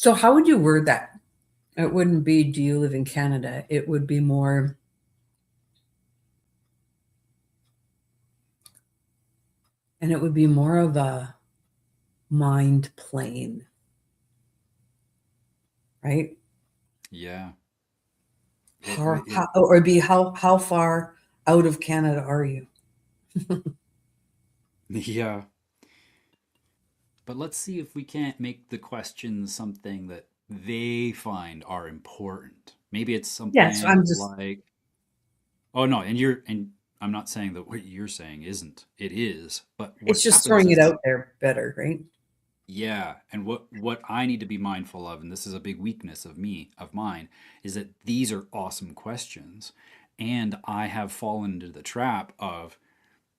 So how would you word that? It wouldn't be, do you live in Canada? It would be more, and it would be more of a mind plane, right? Yeah. Or it'd be how far out of Canada are you? Yeah. But let's see if we can't make the questions something that they find are important. Maybe it's Yes, something I'm just, like, oh no, and I'm not saying that what you're saying isn't. It is. But what it's just happens throwing it is, out there better, right? yeah, and what I need to be mindful of, and this is a big weakness of mine, is that these are awesome questions, and I have fallen into the trap of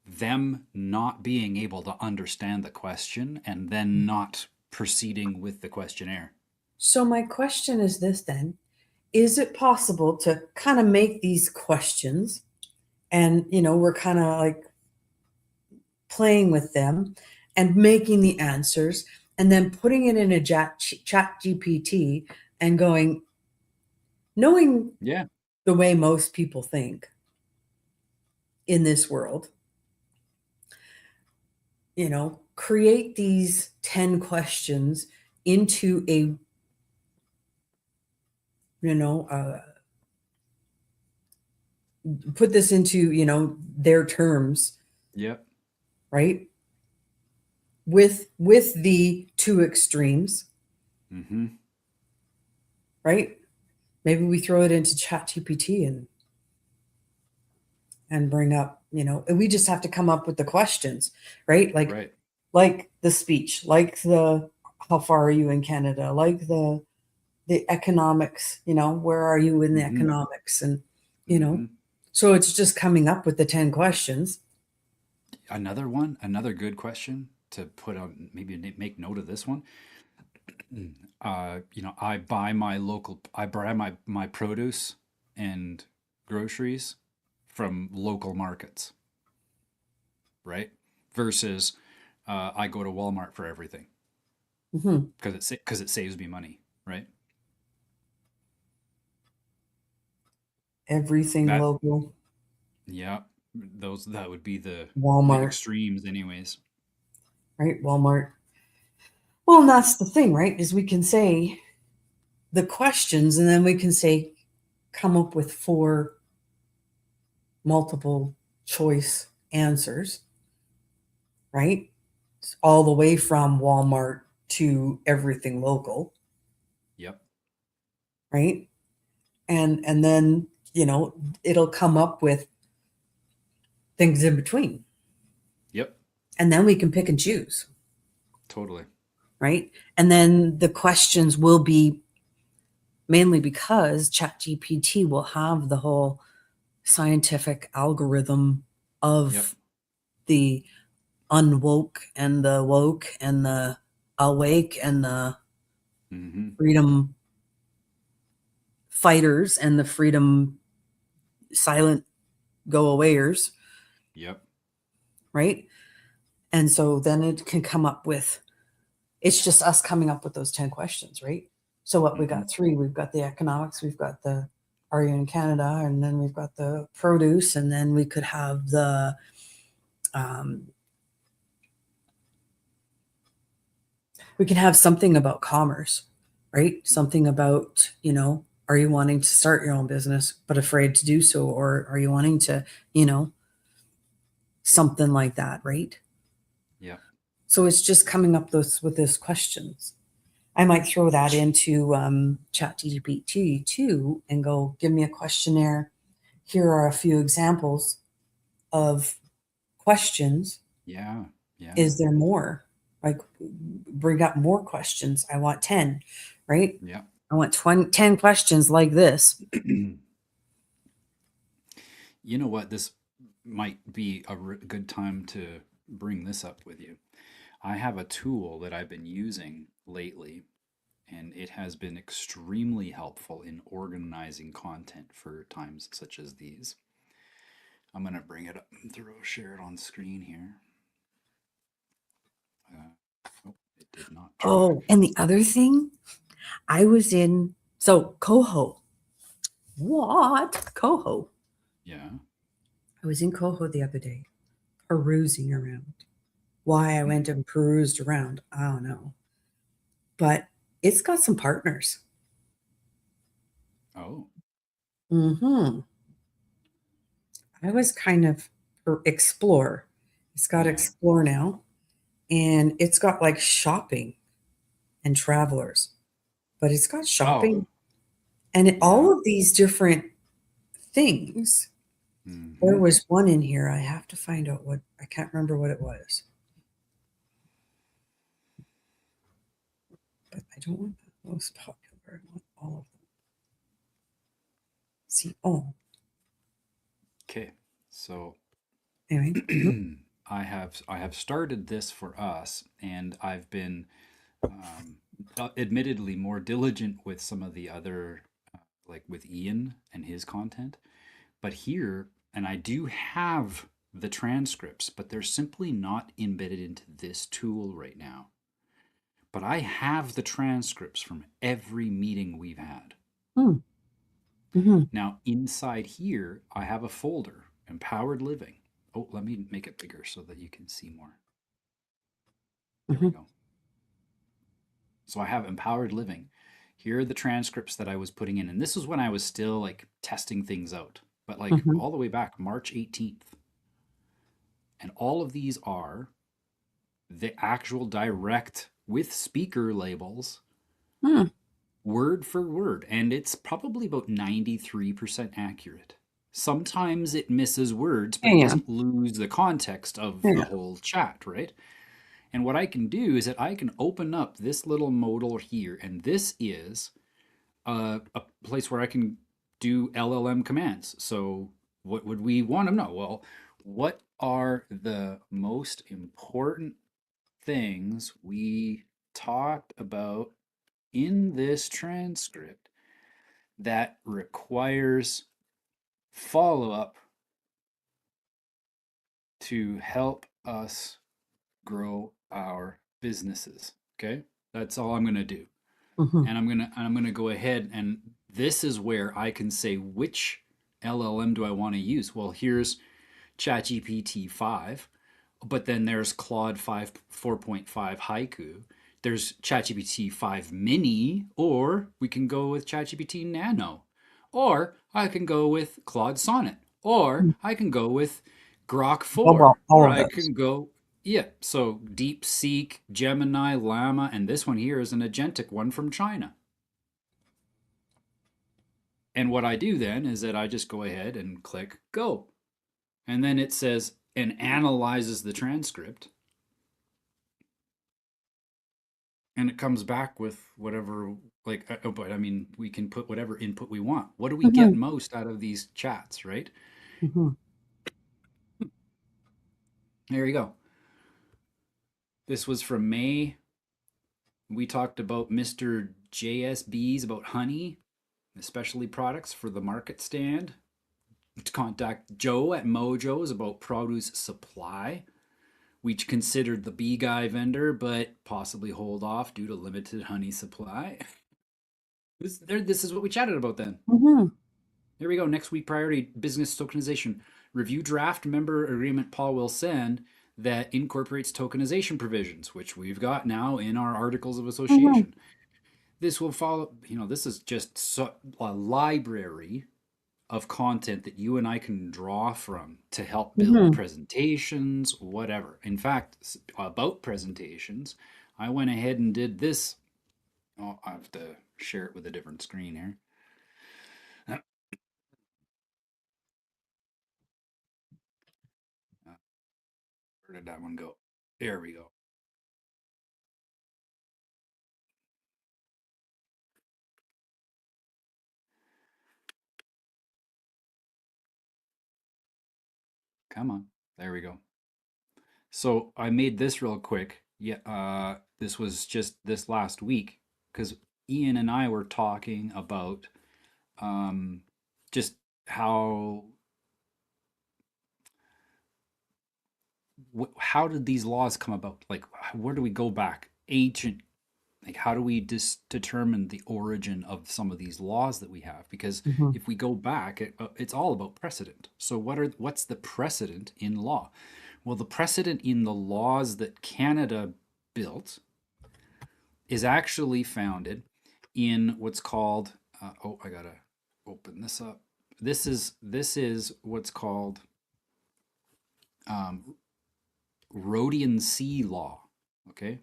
them not being able to understand the question and then not proceeding with the questionnaire. So my question is this then, is it possible to kind of make these questions and we're kind of like playing with them and making the answers and then putting it in a chat GPT and going, knowing Yeah. the way most people think in this world, create these 10 questions into a, you know, uh, put this into, their terms, Yep. right? With the two extremes, Mm-hmm. right? Maybe we throw it into chat GPT and bring up, and we just have to come up with the questions, right? Right. Like the speech, like the how far are you in Canada, like the economics, where are you in the Mm-hmm. economics, and you know, Mm-hmm. so it's just coming up with the 10 questions. Another good question to put on, maybe make note of this one. I buy my produce and groceries from local markets, right? Versus I go to Walmart for everything Mhm. because it saves me money, right? Everything That local. Yeah, that would be the Walmart, extremes, anyways. right? Walmart. Well, and that's the thing, right? Is we can say the questions and then we can say come up with 4 multiple choice answers, right? All the way from Walmart to everything local, Yep. right? And then, it'll come up with things in between. Yep. And then we can pick and choose, Totally. right? And then the questions will be mainly because ChatGPT will have the whole scientific algorithm Yep. of the unwoke and the woke and the awake and the Mm-hmm. freedom fighters and the freedom silent go awayers, Yep. right? And so then it can come up with, it's just us coming up with those 10 questions, right? So what we Mm-hmm. got 3, we've got the economics, we've got the are you in Canada, and then we've got the produce, and then we could have the um, we can have something about commerce, right? Something about, are you wanting to start your own business but afraid to do so, or are you wanting to, you know, something like that, right? Yep. So it's just coming up with those questions. I might throw that into ChatGPT too and go, give me a questionnaire. Here are a few examples of questions. Yeah. Yeah. Is there more? Like, bring up more questions. I want 10, right? Yep. I want 10 questions like this. You know what? This might be a good time to bring this up with you. I have a tool that I've been using lately, and it has been extremely helpful in organizing content for times such as these. I'm going to bring it up and share it on screen here. Oh, it did not try. Oh, and the other thing, I was in, so Coho. What? Coho. Yeah. I was in Coho the other day, perusing around. Why I went and perused around, I don't know. But it's got some partners. Oh. Mm-hmm. I was kind of explore. It's got Yeah. explore now, and it's got like shopping and travelers, but it's got Oh. shopping and Yeah. all of these different things. There Hmm. was one in here. I have to find out what, I can't remember what it was, but I don't want the most popular. I want all of them. See, oh, Okay. So anyway. Mhm. I have started this for us, and I've been admittedly more diligent with some of the other, like with Ian and his content. But here, and I do have the transcripts, but they're simply not embedded into this tool right now. But I have the transcripts from every meeting we've had. Hmm. Mhm. Now, inside here, I have a folder, Empowered Living. Oh, let me make it bigger so that you can see more. There we Mhm. go. So I have Empowered Living. Here are the transcripts that I was putting in. And this was when I was still like testing things out, but like Mhm. all the way back March 18th. And all of these are the actual direct with speaker labels, Hmm. word for word. And it's probably about 93% accurate. Sometimes it misses words, but it Yeah. doesn't lose the context of the Yeah. whole chat, right? And what I can do is that I can open up this little modal here, and this is a place where I can do LLM commands. So, what would we want to know? Well, what are the most important things we talked about in this transcript that requires follow up to help us grow our businesses? Okay, that's all I'm going to do. Mhm. And I'm gonna go ahead, and this is where I can say which LLM do I want to use. Well, here's ChatGPT 5, but then there's Claude 5 4.5 Haiku. There's ChatGPT 5 Mini, or we can go with ChatGPT Nano, or I can go with Claude Sonnet, or Mm. I can go with Grok Well, 4, well, all or of I those. can go, yeah, so DeepSeek, Gemini, Llama, and this one here is an agentic one from China. And what I do then is that I just go ahead and click go. And then it says and analyzes the transcript, and it comes back with whatever, like, but I mean, we can put whatever input we want. What do we get Mhm. most out of these chats, right? Mhm. There you go. This was from May. We talked about Mr. JSB's about honey, especially products for the market stand. Contact Joe at Mojo's about produce supply. We considered the bee guy vendor, but possibly hold off due to limited honey supply. This is what we chatted about then. Mhm. Here we go. Next week priority business tokenization. Review draft member agreement Paul will send that incorporates tokenization provisions, which we've got now in our articles of Mhm. association. This will follow, this is just a library of content that you and I can draw from to help build Mhm. presentations, whatever. In fact, about presentations, I went ahead and did this. Oh, I have to share it with a different screen here. Where did that one go? There we go. Come on. There we go. So I made this real quick. Yeah, this was just this last week because Ian and I were talking about um, just how did these laws come about? Like, where do we go back? Ancient like how do we determine the origin of some of these laws that we have? Because Mhm. if we go back, it's all about precedent. So what's the precedent in law? Well, the precedent in the laws that Canada built is actually founded in what's called I gotta open this up. This is what's called um, Rhodian Sea Law. Okay,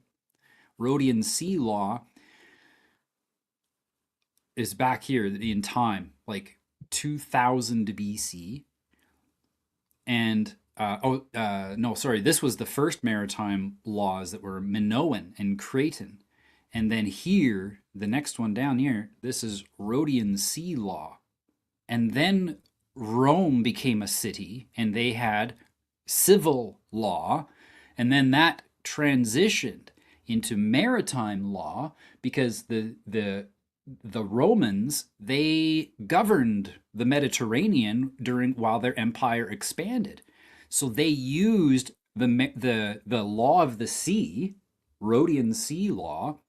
Rhodian Sea Law is back here in time, like 2000 BC, and no, sorry, this was the first maritime laws that were Minoan and Cretan, and then here, the next one down here, this is Rhodian Sea Law, and then Rome became a city, and they had civil law, and then that transitioned into maritime law because the Romans, they governed the Mediterranean during while their empire expanded. So they used the law of the sea, Rhodian sea law,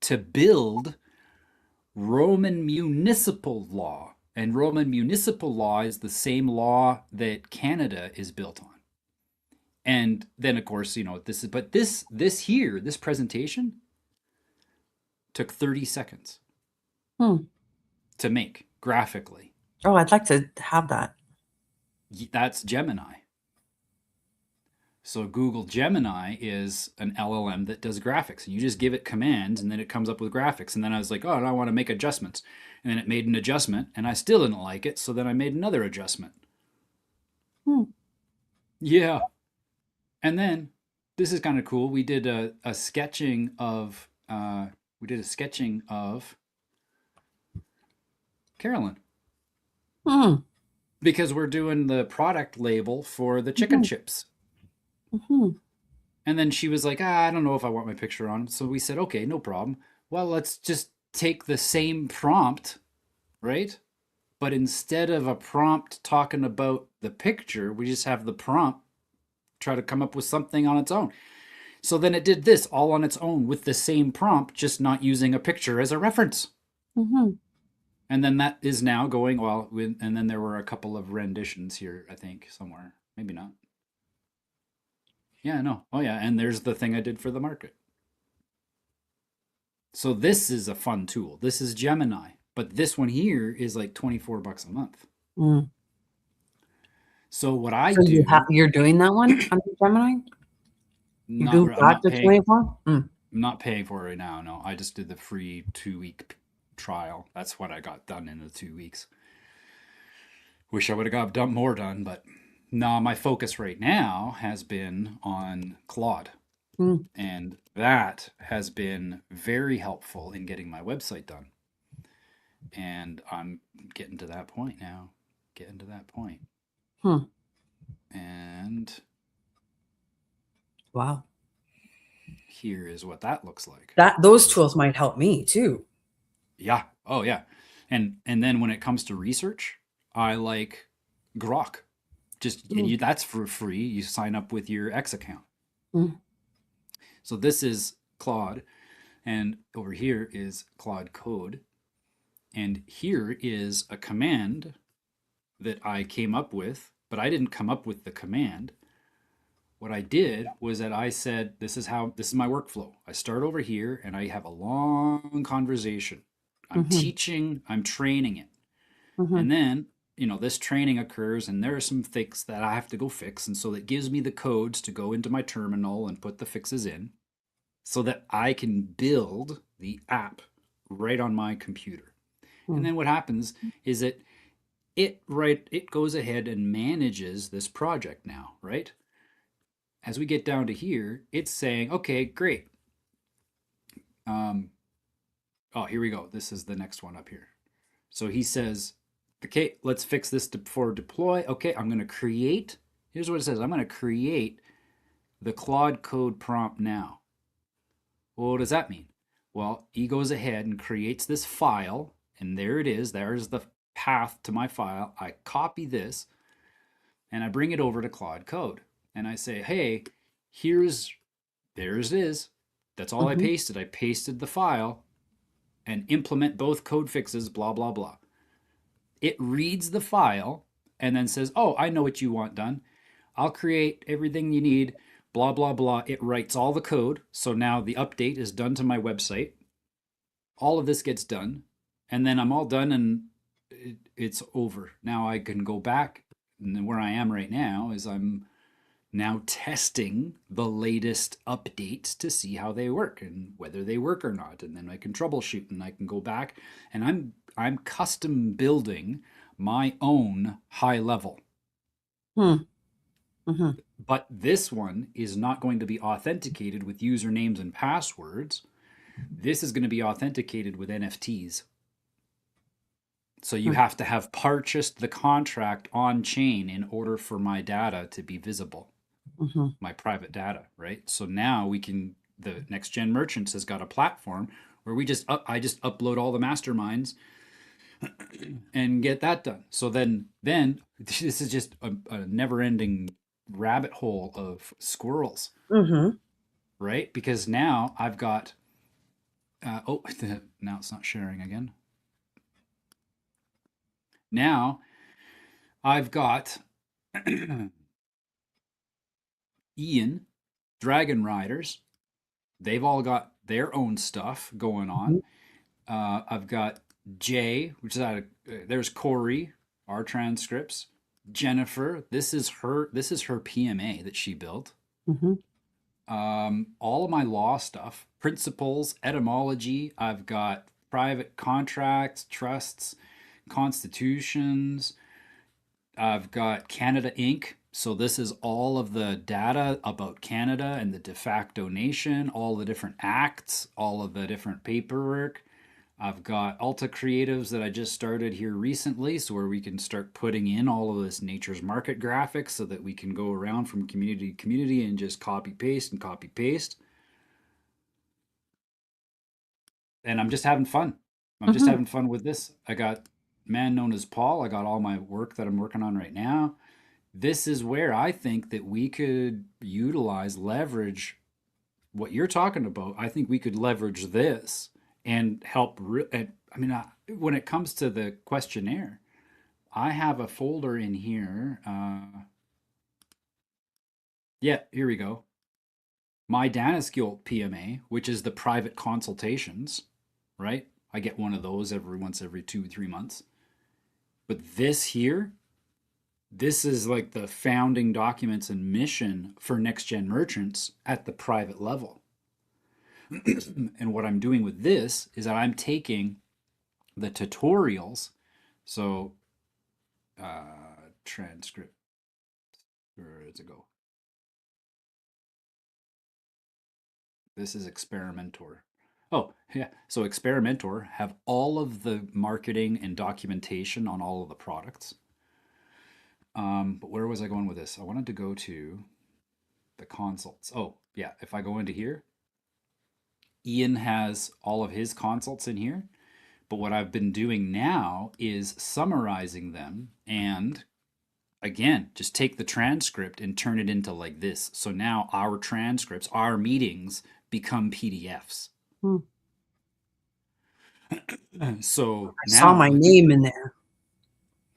to build Roman municipal law. And Roman municipal law is the same law that Canada is built on. And then of course, this presentation took 30 seconds Hmm. to make graphically. Oh, I'd like to have that. That's Gemini. So Google Gemini is an LLM that does graphics. And you just give it commands and then it comes up with graphics. And then I was like, oh, I want to make adjustments. And then it made an adjustment and I still didn't like it. So then I made another adjustment. Hmm. Yeah. And then this is kind of cool. We did a sketching of Carolyn Hmm. because we're doing the product label for the chicken Mhm. chips. Mhm. And then she was like, I don't know if I want my picture on. So we said, okay, no problem. Well, let's just take the same prompt, right? But instead of a prompt talking about the picture, we just have the prompt try to come up with something on its own. So then it did this all on its own with the same prompt, just not using a picture as a reference. Mhm. And then that is now going well. And then there were a couple of renditions here, I think, somewhere. Maybe not. Yeah, no. Oh, yeah. And there's the thing I did for the market. So this is a fun tool. This is Gemini, but this one here is like $24 a month. Mm. So what I So do, you're doing that one under Gemini? You not do I'm that not to paying 24? Mm. I'm not paying for it right now. No, I just did the free 2 week trial. That's what I got done in the 2 weeks. Wish I would have got more done, but no, my focus right now has been on Claude. Mm. And that has been very helpful in getting my website done. And I'm getting to that point now. Getting to that point. Hmm. And Wow. here is what that looks like. Those tools might help me too. Yeah. Oh yeah. And then when it comes to research, I like Grok. Mm. That's for free. You sign up with your X account. Mm. So this is Claude, and over here is Claude Code. And here is a command that I came up with, but I didn't come up with the command. What I did was that I said, this is my workflow. I start over here and I have a long conversation. I'm Mhm. teaching, I'm training it. Mhm. And then, this training occurs and there are some things that I have to go fix. And so it gives me the codes to go into my terminal and put the fixes in so that I can build the app right on my computer. And Mm. then what happens is that it goes ahead and manages this project now, right? As we get down to here, it's saying, okay, great. Oh, here we go. This is the next one up here. So he says, okay, let's fix this for deploy. Okay, I'm going to create. Here's what it says. I'm going to create the Claude Code prompt now. Well, what does that mean? Well, he goes ahead and creates this file, and there it is. There's the path to my file. I copy this, and I bring it over to Claude Code. And I say, hey, there it is. That's all I pasted. I pasted the file and implement both code fixes, blah, blah, blah. It reads the file and then says, oh, I know what you want done. I'll create everything you need, blah, blah, blah. It writes all the code. So now the update is done to my website. All of this gets done. And then I'm all done and it's over. Now I can go back. And where I am right now is I'm now testing the latest updates to see how they work and whether they work or not. And then I can troubleshoot and I can go back and I'm custom building my own high level. But this one is not going to be authenticated with usernames and passwords. This is going to be authenticated with NFTs. So you have to have purchased the contract on chain in order for my data to be visible. My private data, right? So now the Next Gen Merchants has got a platform where I just upload all the masterminds and get that done. So then this is just a never-ending rabbit hole of squirrels, right? Because now I've got, now it's not sharing again. Now I've got Ian, Dragon Riders. They've all got their own stuff going on. I've got Jay, which is there's Corey, our transcripts. Jennifer, this is her PMA that she built. All of my law stuff, principles, etymology. I've got private contracts, trusts, constitutions. I've got Canada Inc. So this is all of the data about Canada and the de facto nation, all the different acts, all of the different paperwork. I've got Alta Creatives that I just started here recently, so where we can start putting in all of this nature's market graphics so that we can go around from community to community and just copy paste and copy paste. And I'm just having fun. I'm just having fun with this. I got Man Known as Paul. I got all my work that I'm working on right now. This is where I think that we could leverage what you're talking about. I think we could leverage this and help. When it comes to the questionnaire, I have a folder in here. Here we go. My Danaskill PMA, which is the private consultations, right? I get one of those once every 2-3 months. But this here, this is like the founding documents and mission for Next Gen Merchants at the private level. And what I'm doing with this is that I'm taking the tutorials. So transcript, where does it go? This is Experimentor. Oh, yeah. So Experimentor have all of the marketing and documentation on all of the products. But where was I going with this? I wanted to go to the consults. Oh, yeah. If I go into here, Ian has all of his consults in here. But what I've been doing now is summarizing them and again, just take the transcript and turn it into like this. So now our transcripts, our meetings become PDFs. So I saw my name in there.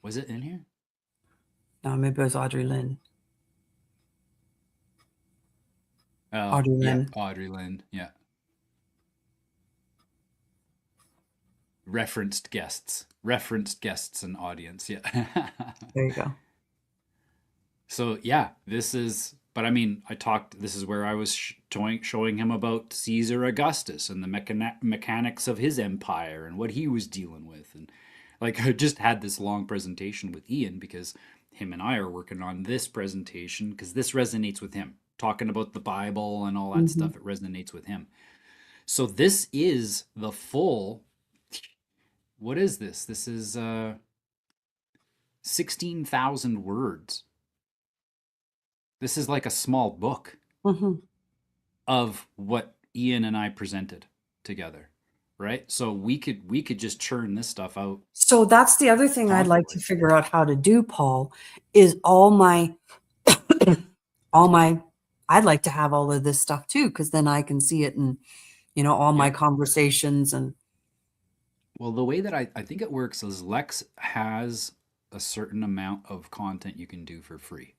Was it in here? No, maybe it was Audrey Lynn. Audrey Lynn. Audrey Lynn, yeah. Referenced guests and audience, yeah. There you go. So yeah, this is where I was showing him about Caesar Augustus and the mechanics of his empire and what he was dealing with. And like I just had this long presentation with Ian because him and I are working on this presentation because this resonates with him. Talking about the Bible and all that stuff, it resonates with him. So this is the full, what is this? This is 16,000 words. This is like a small book of what Ian and I presented together, right? So we could just churn this stuff out. So that's the other thing I'd like to figure out how to do, Paul, is all my I'd like to have all of this stuff too, because then I can see it in, all my Yep. conversations. And Well, the way that I think it works is Lex has a certain amount of content you can do for free.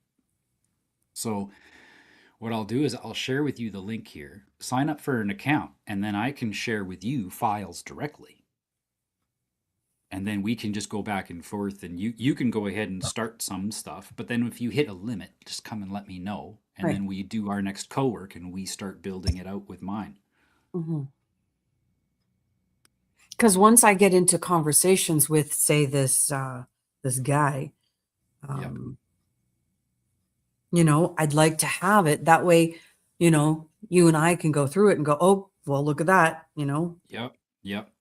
So what I'll do is I'll share with you the link here, sign up for an account, and then I can share with you files directly. And then we can just go back and forth, and you can go ahead and start some stuff. But then if you hit a limit, just come and let me know. And right. then we do our next co-work and we start building it out with mine. Because once I get into conversations with, say, this guy, Yep. I'd like to have it that way. You and I can go through it and go, oh, well, look at that. Yep. Yep.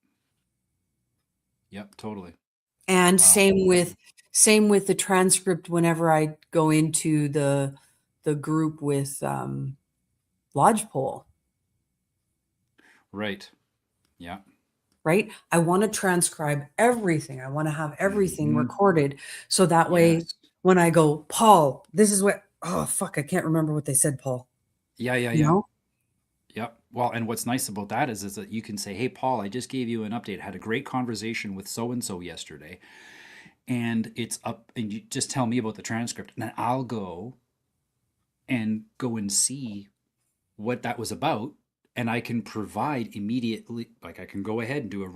Yep. Totally. And Uh, same with the transcript. Whenever I go into the group with Lodgepole, right. Yeah. right? I want to transcribe everything. I want to have everything Mhm. recorded. So that way, Yes. when I go, Paul, this is what, oh, fuck, I can't remember what they said, Paul. Yeah. Yeah. You Yeah. know? Yep. Well, and what's nice about that is that you can say, "Hey, Paul, I just gave you an update. I had a great conversation with so and so yesterday, and it's up." And you just tell me about the transcript, and then I'll go and see what that was about, and I can provide immediately. Like I can go ahead and do a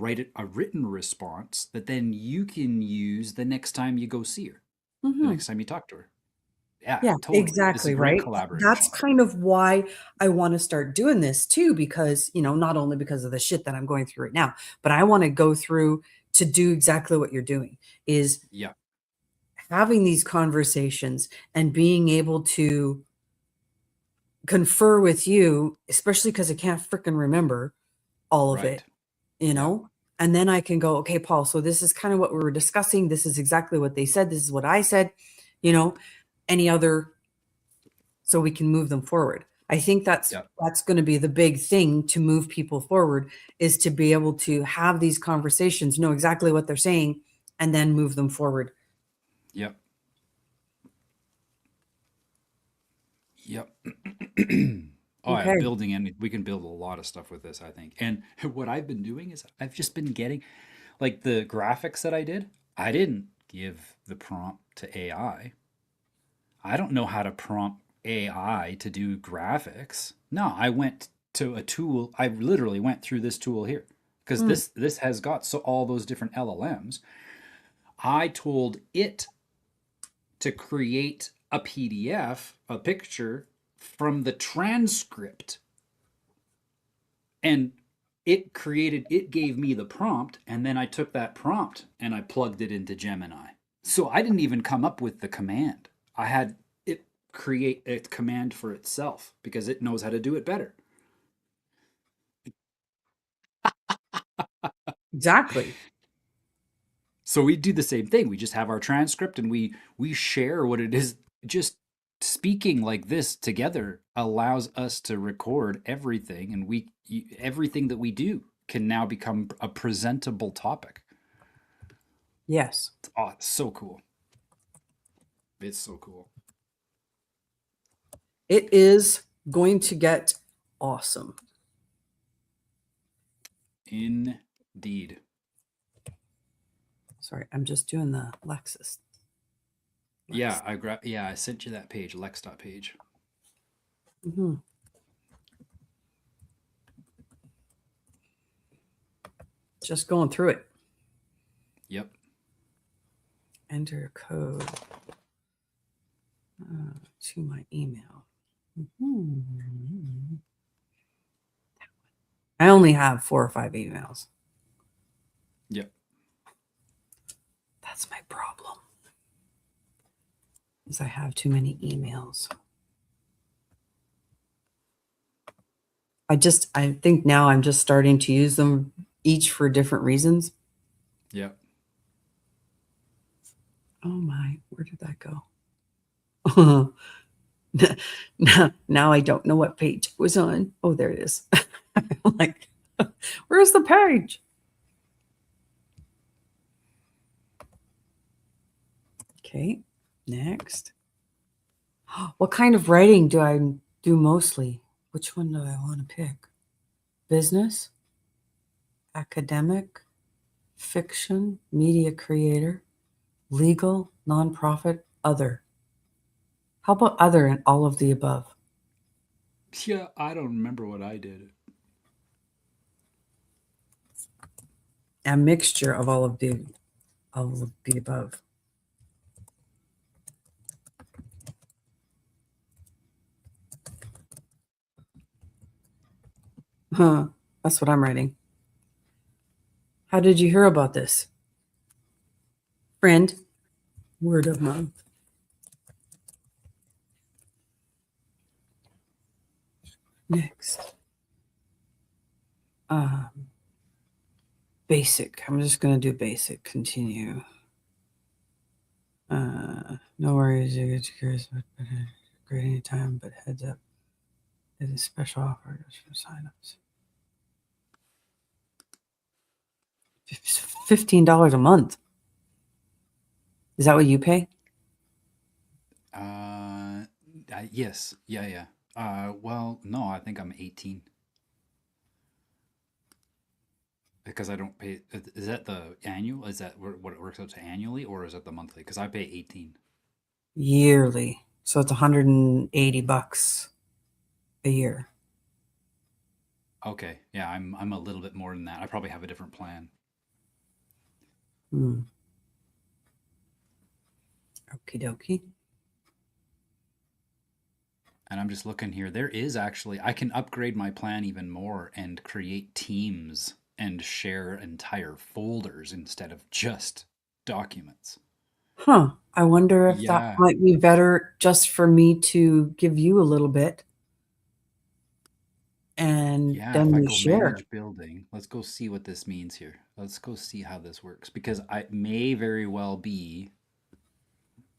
written response that then you can use the next time you go see her, the Mhm. next time you talk to her. Yeah, Yeah, totally. It's a exactly, great right? That's collaboration. kind of why I wanna start doing this too, because, not only because of the shit that I'm going through right now, but I wanna go through to do exactly what you're doing, is Yeah. having these conversations and being able to confer with you, especially because I can't freaking remember all of Right. it, you Yeah. know? And then I can go, "Okay, Paul, so this is kind of what we were discussing. This is exactly what they said. This is what I said." You know, any other so we can move them forward. I think Yeah. that's going to be the big thing to move people forward, is to be able to have these conversations, know exactly what they're saying, and then move them forward. Yep. Yep. Oh, yeah, Okay. building and we can build a lot of stuff with this, I think. And what I've been doing is I've just been getting like the graphics that I did. I didn't give the prompt to AI. I don't know how to prompt AI to do graphics. No, I went to a tool. I literally went through this tool here because Mm, this has got so all those different LLMs. I told it to create a PDF, a picture from the transcript. And it gave me the prompt, and then I took that prompt and I plugged it into Gemini. So I didn't even come up with the command. I had it create a command for itself because it knows how to do it better. exactly. So we do the same thing. We just have our transcript and we share what it is. Just speaking like this together allows us to record everything, and everything that we do can now become a presentable topic. Yes. Oh, it's so cool. It's so cool. It is going to get awesome. Indeed. Sorry, I'm just doing the Lexus. Lex. Yeah, I sent you that page, Lex.page. Mhm. Just going through it. Yep. Enter code to my email. Mhm. I only have 4 or 5 emails. Yep. That's my problem. Is I have too many emails. I think now I'm just starting to use them each for different reasons. Yep. Oh my, where did that go? Now I don't know what page it was on. Oh, there it is. I'm like, where's the page? Okay, next. What kind of writing do I do mostly. Which one do I want to pick? Business, academic, fiction, media creator, legal, nonprofit, other. How about other and all of the above? Yeah, I don't remember what I did. A mixture of all of the above. Huh. That's what I'm writing. How did you hear about this? Friend, word of mouth. Next. Um, basic. I'm just going to do basic. Continue. No worries. You get curious about great anytime, but heads up. It is special offer for signups. $15 a month. Is that what you pay? Yes. Yeah, yeah. Well, no, I think I'm 18 because I don't pay. Is that the annual? Is that what it works out to annually, or is it the monthly? Because I pay 18. Yearly. So it's $180 a year. Okay. Yeah, I'm a little bit more than that. I probably have a different plan. Hmm. Okie dokie. And I'm just looking here. There is actually, I can upgrade my plan even more and create teams and share entire folders instead of just documents. Huh. I wonder if that Yeah. might be better just for me to give you a little bit and Yeah, then if I we go share. manage building, let's go see what this means here. Let's go see how this works because I may very well be.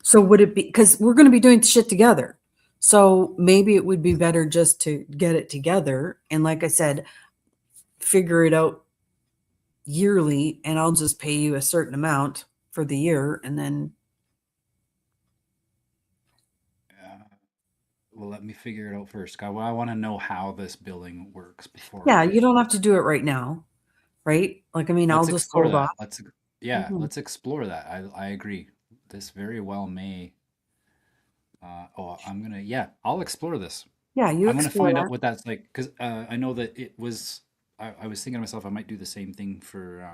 So would it be because we're going to be doing shit together? So maybe it would be better just to get it together and, like I said, figure it out yearly, and I'll just pay you a certain amount for the year, and then Uh, well, let me figure it out first. I want to know how this building works before yeah, I. you don't have to do it right now, right? Like, I mean, I'll Let's just explore hold off. that. Yeah, Mhm. let's explore that. I agree. This very well may. Yeah, I'll explore this. Yeah, you I'm gonna explore find out that. what that's like because I know that it was. I was thinking to myself, I might do the same thing for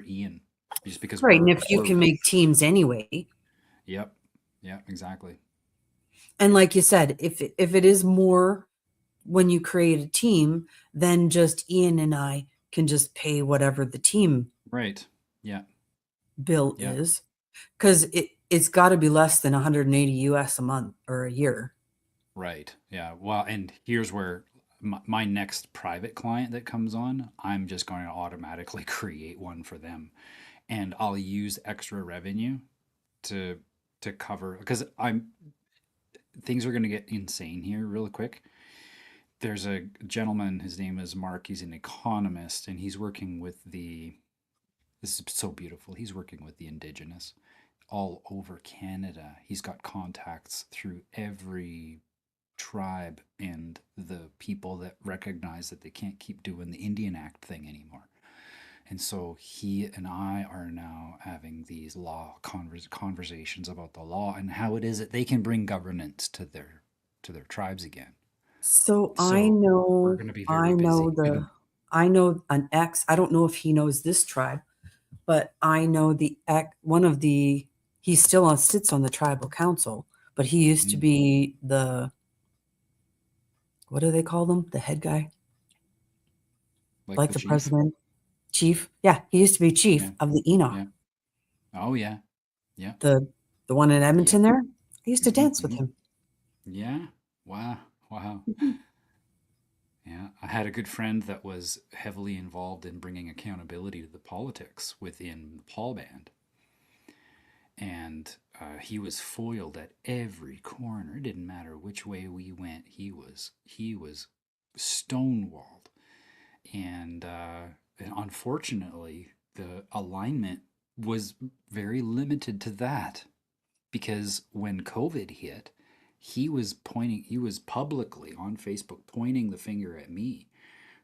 Ian, just because Right, and if you we're. can make teams anyway, Yep, yeah, exactly. and like you said, if it is more when you create a team, then just Ian and I can just pay whatever the team Right. Yeah. bill Yeah. is, because it's got to be less than 180 US a month or a year. Right. Yeah. Well, and here's where my next private client that comes on, I'm just going to automatically create one for them, and I'll use extra revenue to cover because I'm things are going to get insane here really quick. There's a gentleman, his name is Mark. He's an economist, and he's working with the. This is so beautiful. He's working with the indigenous all over Canada. He's got contacts through every tribe and the people that recognize that they can't keep doing the Indian Act thing anymore. And so he and I are now having these conversations about the law and how it is that they can bring governance to their tribes again. So So we're going to be very busy. I know an ex. I don't know if he knows this tribe, but I know the ex. One of the he still sits on the tribal council, but he used to Mm, be the, what do they call them? The head guy, like like the the chief. president, chief. Yeah, he used to be chief Yeah. of the Enoch, Yeah. Oh yeah. Yeah. the one in Yep. Edmonton. There, I used to Hmm, dance with hmm. him. Yeah. Wow. Wow. Mhm. Yeah, I had a good friend that was heavily involved in bringing accountability to the politics within the Paul band, and he was foiled at every corner. It didn't matter which way we went. He was stonewalled, and unfortunately, the alignment was very limited to that because when COVID hit, he was publicly on Facebook pointing the finger at me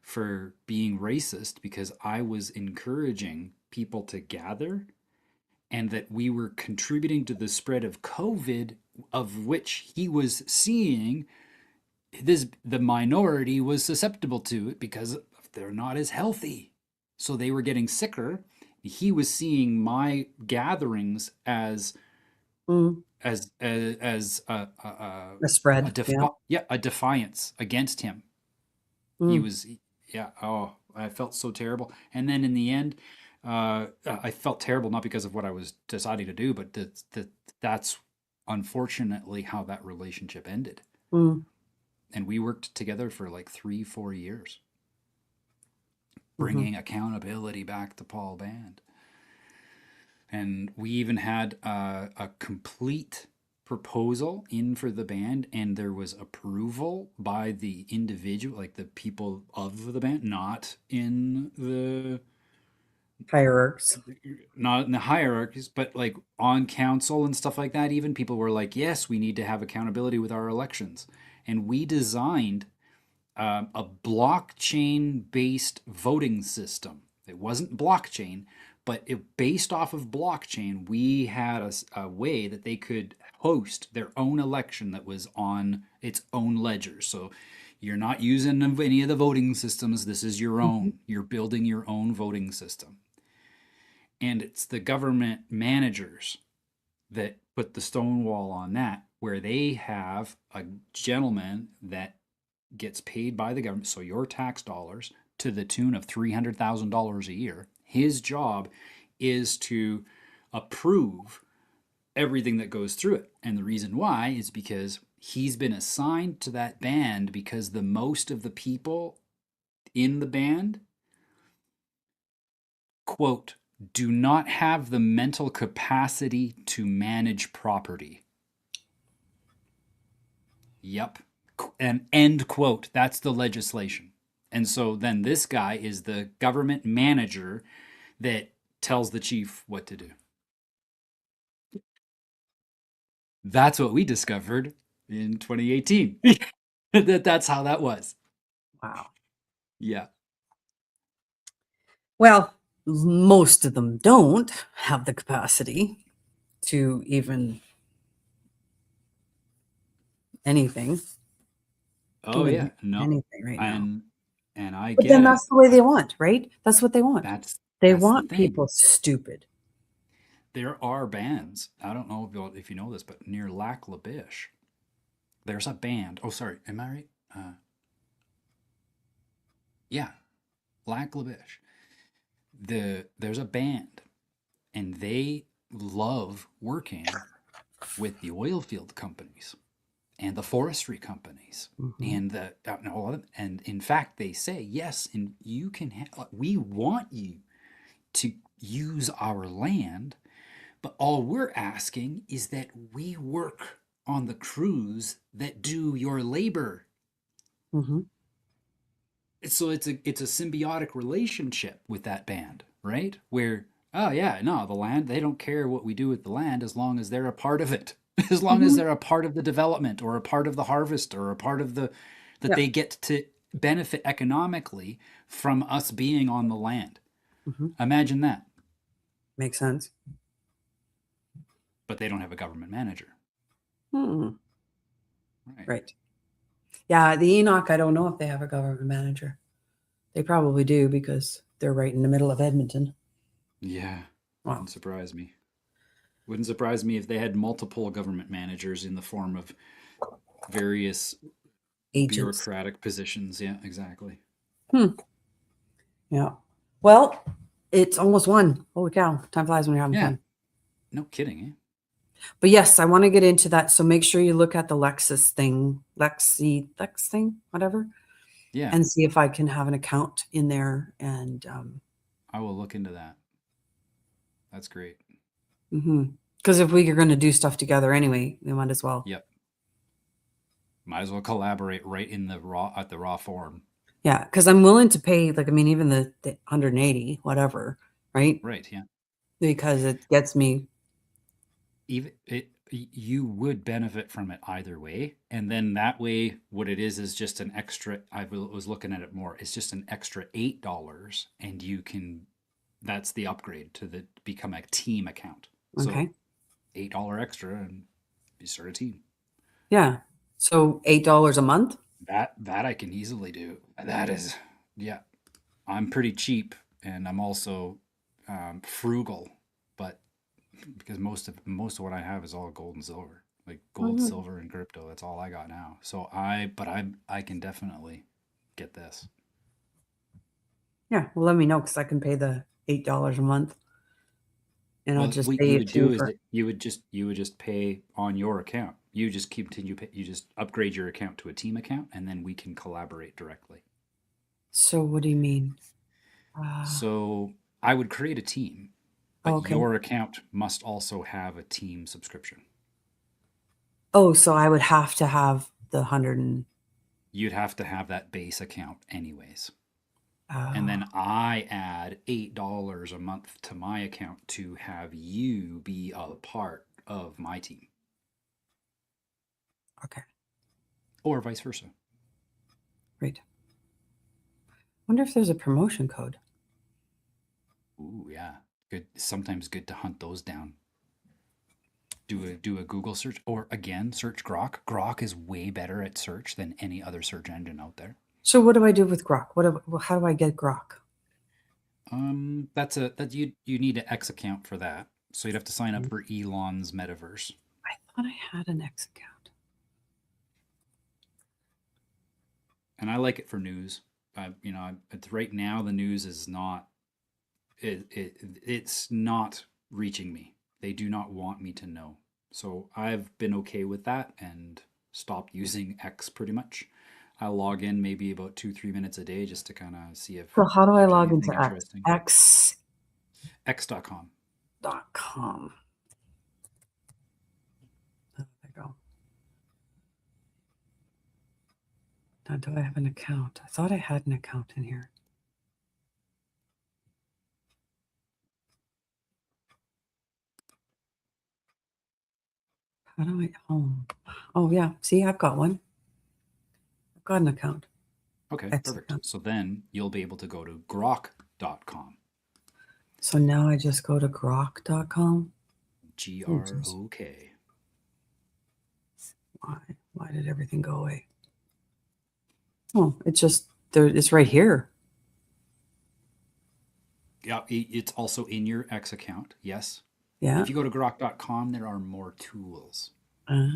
for being racist because I was encouraging people to gather and that we were contributing to the spread of COVID, of which he was seeing the minority was susceptible to it because they're not as healthy. So they were getting sicker. He was seeing my gatherings as Mm. A spread. Yeah. a defiance against him. He Mm. was, yeah. Oh, I felt so terrible. And then in the end, I felt terrible not because of what I was deciding to do, but that's unfortunately how that relationship ended. Mm. And we worked together for like 3-4 years, Hmm. bringing accountability back to Paul Band. And we even had a complete proposal in for the band, and there was approval by the individual, like the people of the band, Hierarchs. not in the hierarchies, but like on council and stuff like that. Even people were like, yes, we need to have accountability with our elections. And we designed a blockchain based voting system. It wasn't blockchain, but based off of blockchain, we had a way that they could host their own election that was on its own ledger. So you're not using any of the voting systems. This is your Mhm. own. You're building your own voting system. And it's the government managers that put the stonewall on that, where they have a gentleman that gets paid by the government, so your tax dollars, to the tune of $300,000 a year. His job is to approve everything that goes through it. And the reason why is because he's been assigned to that band because the most of the people in the band, quote, do not have the mental capacity to manage property. Yep. And end quote. That's the legislation. And so then this guy is the government manager that tells the chief what to do. That's what we discovered in 2018. That's how that was. Wow. Yeah. Well, most of them don't have the capacity to even anything, Oh even yeah. No. anything right now. And I But then get that's it. the way they want, right? That's what they want. They That's the want thing. people stupid. There are bands. I don't know if you know this, but near Lac La Biche, there's a band. Oh, sorry. Am I right? Yeah, Lac La Biche. There's a band, and they love working with the oil field companies and the forestry companies Mhm. and all of them. And in fact, they say yes, and you can. We want you to use our land, but all we're asking is that we work on the crews that do your labor. Mhm. So it's a symbiotic relationship with that band, right? Where oh yeah, no, the land, they don't care what we do with the land as long as they're a part of it. As long as Mhm. they're a part of the development or a part of the harvest or a part of the that Yeah. they get to benefit economically from us being on the land. Mhm. Imagine that. Makes sense. But they don't have a government manager. Hmm. Right. Right. Yeah, the Enoch, I don't know if they have a government manager. They probably do because they're right in the middle of Edmonton. Yeah. Wow. Wouldn't surprise me. Wouldn't surprise me if they had multiple government managers in the form of various Agents. bureaucratic positions. Yeah, exactly. Hmm. Yeah. Well, it's almost 1. Holy cow. Time flies when you're having Yeah, fun. no kidding, eh? But yes, I want to get into that. So make sure you look at the Lexus thing, Lex thing, whatever, Yeah, and see if I can have an account in there. And I will look into that. That's great. because if we are going to do stuff together anyway, we might as well. Yep. Might as well collaborate right in the raw form. Yeah, because I'm willing to pay, like, I mean, even the 180, whatever, right? Right, yeah. Because it gets me. Even it you would benefit from it either way. And then that way, what it is just an extra. Was looking at it more. It's just an extra $8, and you can. That's the upgrade to the become a team account. So Okay. $8 extra, and you start a team. Yeah. So $8 a month? That I can easily do. That is, yeah. I'm pretty cheap, and I'm also frugal, but because most of what I have is all gold and silver, like gold, Mhm. silver, and crypto. That's all I got now. So but I can definitely get this. Yeah. Well, let me know because I can pay the $8 a month and I'll Well, just what pay you it would to you do is for. that you would just pay on your account. You just continue pay, you just upgrade your account to a team account, and then we can collaborate directly. So what do you mean? So I would create a team, Oh, but okay. your account must also have a team subscription. Oh, so I would have to have the 100 and You'd have to have that base account anyways. And oh, then I add $8 a month to my account to have you be a part of my team, okay. or vice versa. Great. Wonder if there's a promotion code. Ooh, yeah. Good. Sometimes good to hunt those down. Do a Google search, or again search Grok. Grok is way better at search than any other search engine out there. So what do I do with Grok? How do I get Grok? That you need an X account for that. So you'd have to sign up Mm, for Elon's metaverse. I thought I had an X account. And I like it for news. Right now the news is not it's not reaching me. They do not want me to know. So I've been okay with that and stopped using X pretty much. I log in maybe about 2-3 minutes a day just to kind of see if So how do I there's log anything into X? interesting. X.com. X.com. Oh, there we go. Now, do I have an account? I thought I had an account in here. How do I? Oh yeah. See, I've got one. I've got an account. Okay, X perfect. account. So then you'll be able to go to grok.com. So now I just go to grok.com. Oh, geez. GROK. Why did everything go away? Oh, it's just there. It's right here. Yeah, it's also in your X account. Yes. Yeah. If you go to grok.com, there are more tools. Uh,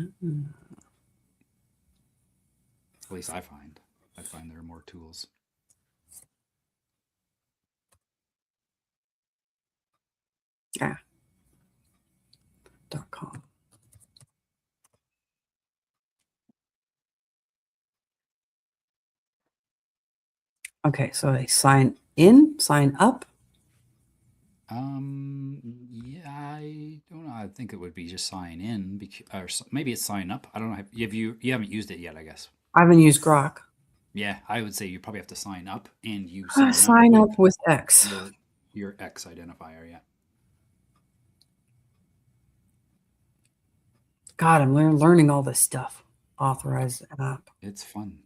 At least I find. I find there are more tools. yeah. .com. Okay, so I sign in, sign up. Yeah, I don't know. I think it would be just sign in, or maybe it's sign up. I don't know. You haven't used it yet, I guess. I haven't used Grok. Yeah, I would say you probably have to sign up, and you sign up Sign with up with X. your X identifier. Yeah. God, I'm learning all this stuff. Authorize app. It's fun.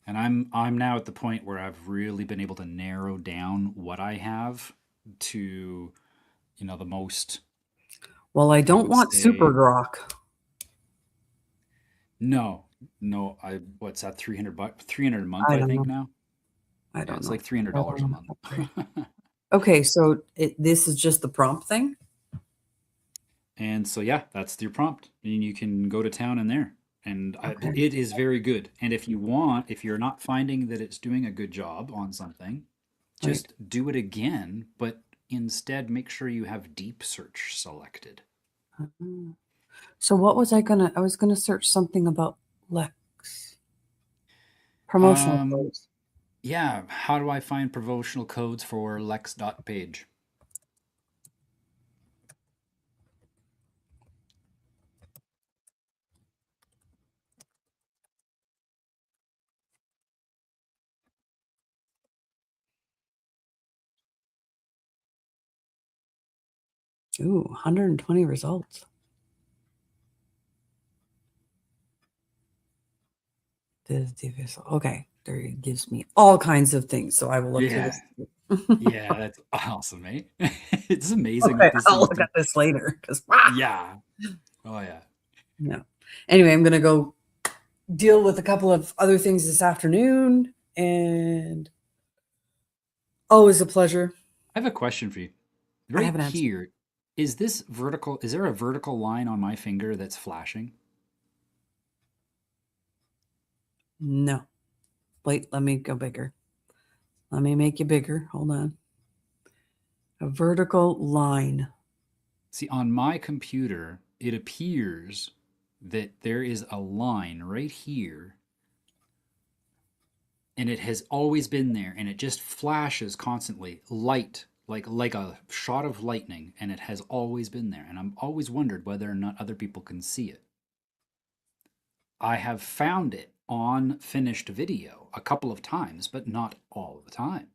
And I'm now at the point where I've really been able to narrow down what I have to, the most, Well, I I don't would want Super say. Grok. No, no, what's that, 300 bucks, 300 a month, I I don't think know. now. I Yeah, don't it's know. like I $300 don't a know. month. Okay, so this is just the prompt thing. And so yeah, that's your prompt. And you can go to town in there. And Okay, it is very good. And if you're not finding that it's doing a good job on something, right. just do it again, but instead make sure you have deep search selected. Uh-huh. So what was I gonna? I was gonna search something about Lex promotional Um, codes. yeah, how do I find promotional codes for Lex.page? Ooh, 120 results. Okay, there it gives me all kinds of things, so I will look through Yeah. this. Yeah, that's awesome, eh? It's amazing Okay, what this I'll thing's look doing. at this later because Yeah. Oh yeah. yeah. Anyway, I'm gonna go deal with a couple of other things this afternoon, and always a pleasure. I have a question for you. I have Right an answer. here, is there a vertical line on my finger that's flashing? No, wait, let me go bigger. Let me make you bigger. Hold on. A vertical line. See, on my computer, it appears that there is a line right here, and it has always been there, and it just flashes constantly, light, like a shot of lightning, and it has always been there. And I'm always wondered whether or not other people can see it. I have found it on finished video a couple of times, but not all the time.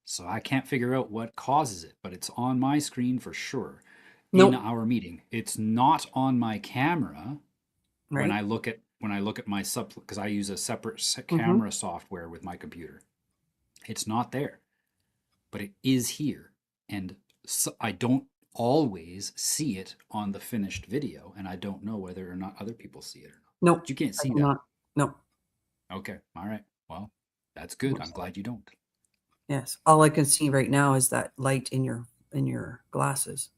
So I can't figure out what causes it, but it's on my screen for sure in Nope. our meeting. It's not on my camera when Right. I look at my sub, because I use a separate Mm-hmm. camera software with my computer. It's not there, but it is here, and so I don't always see it on the finished video, and I don't know whether or not other people see it or not. Nope. But you can't I see do that. not. Nope. Okay, all right. Well, that's good. I'm glad you don't. Yes. All I can see right now is that light in your glasses.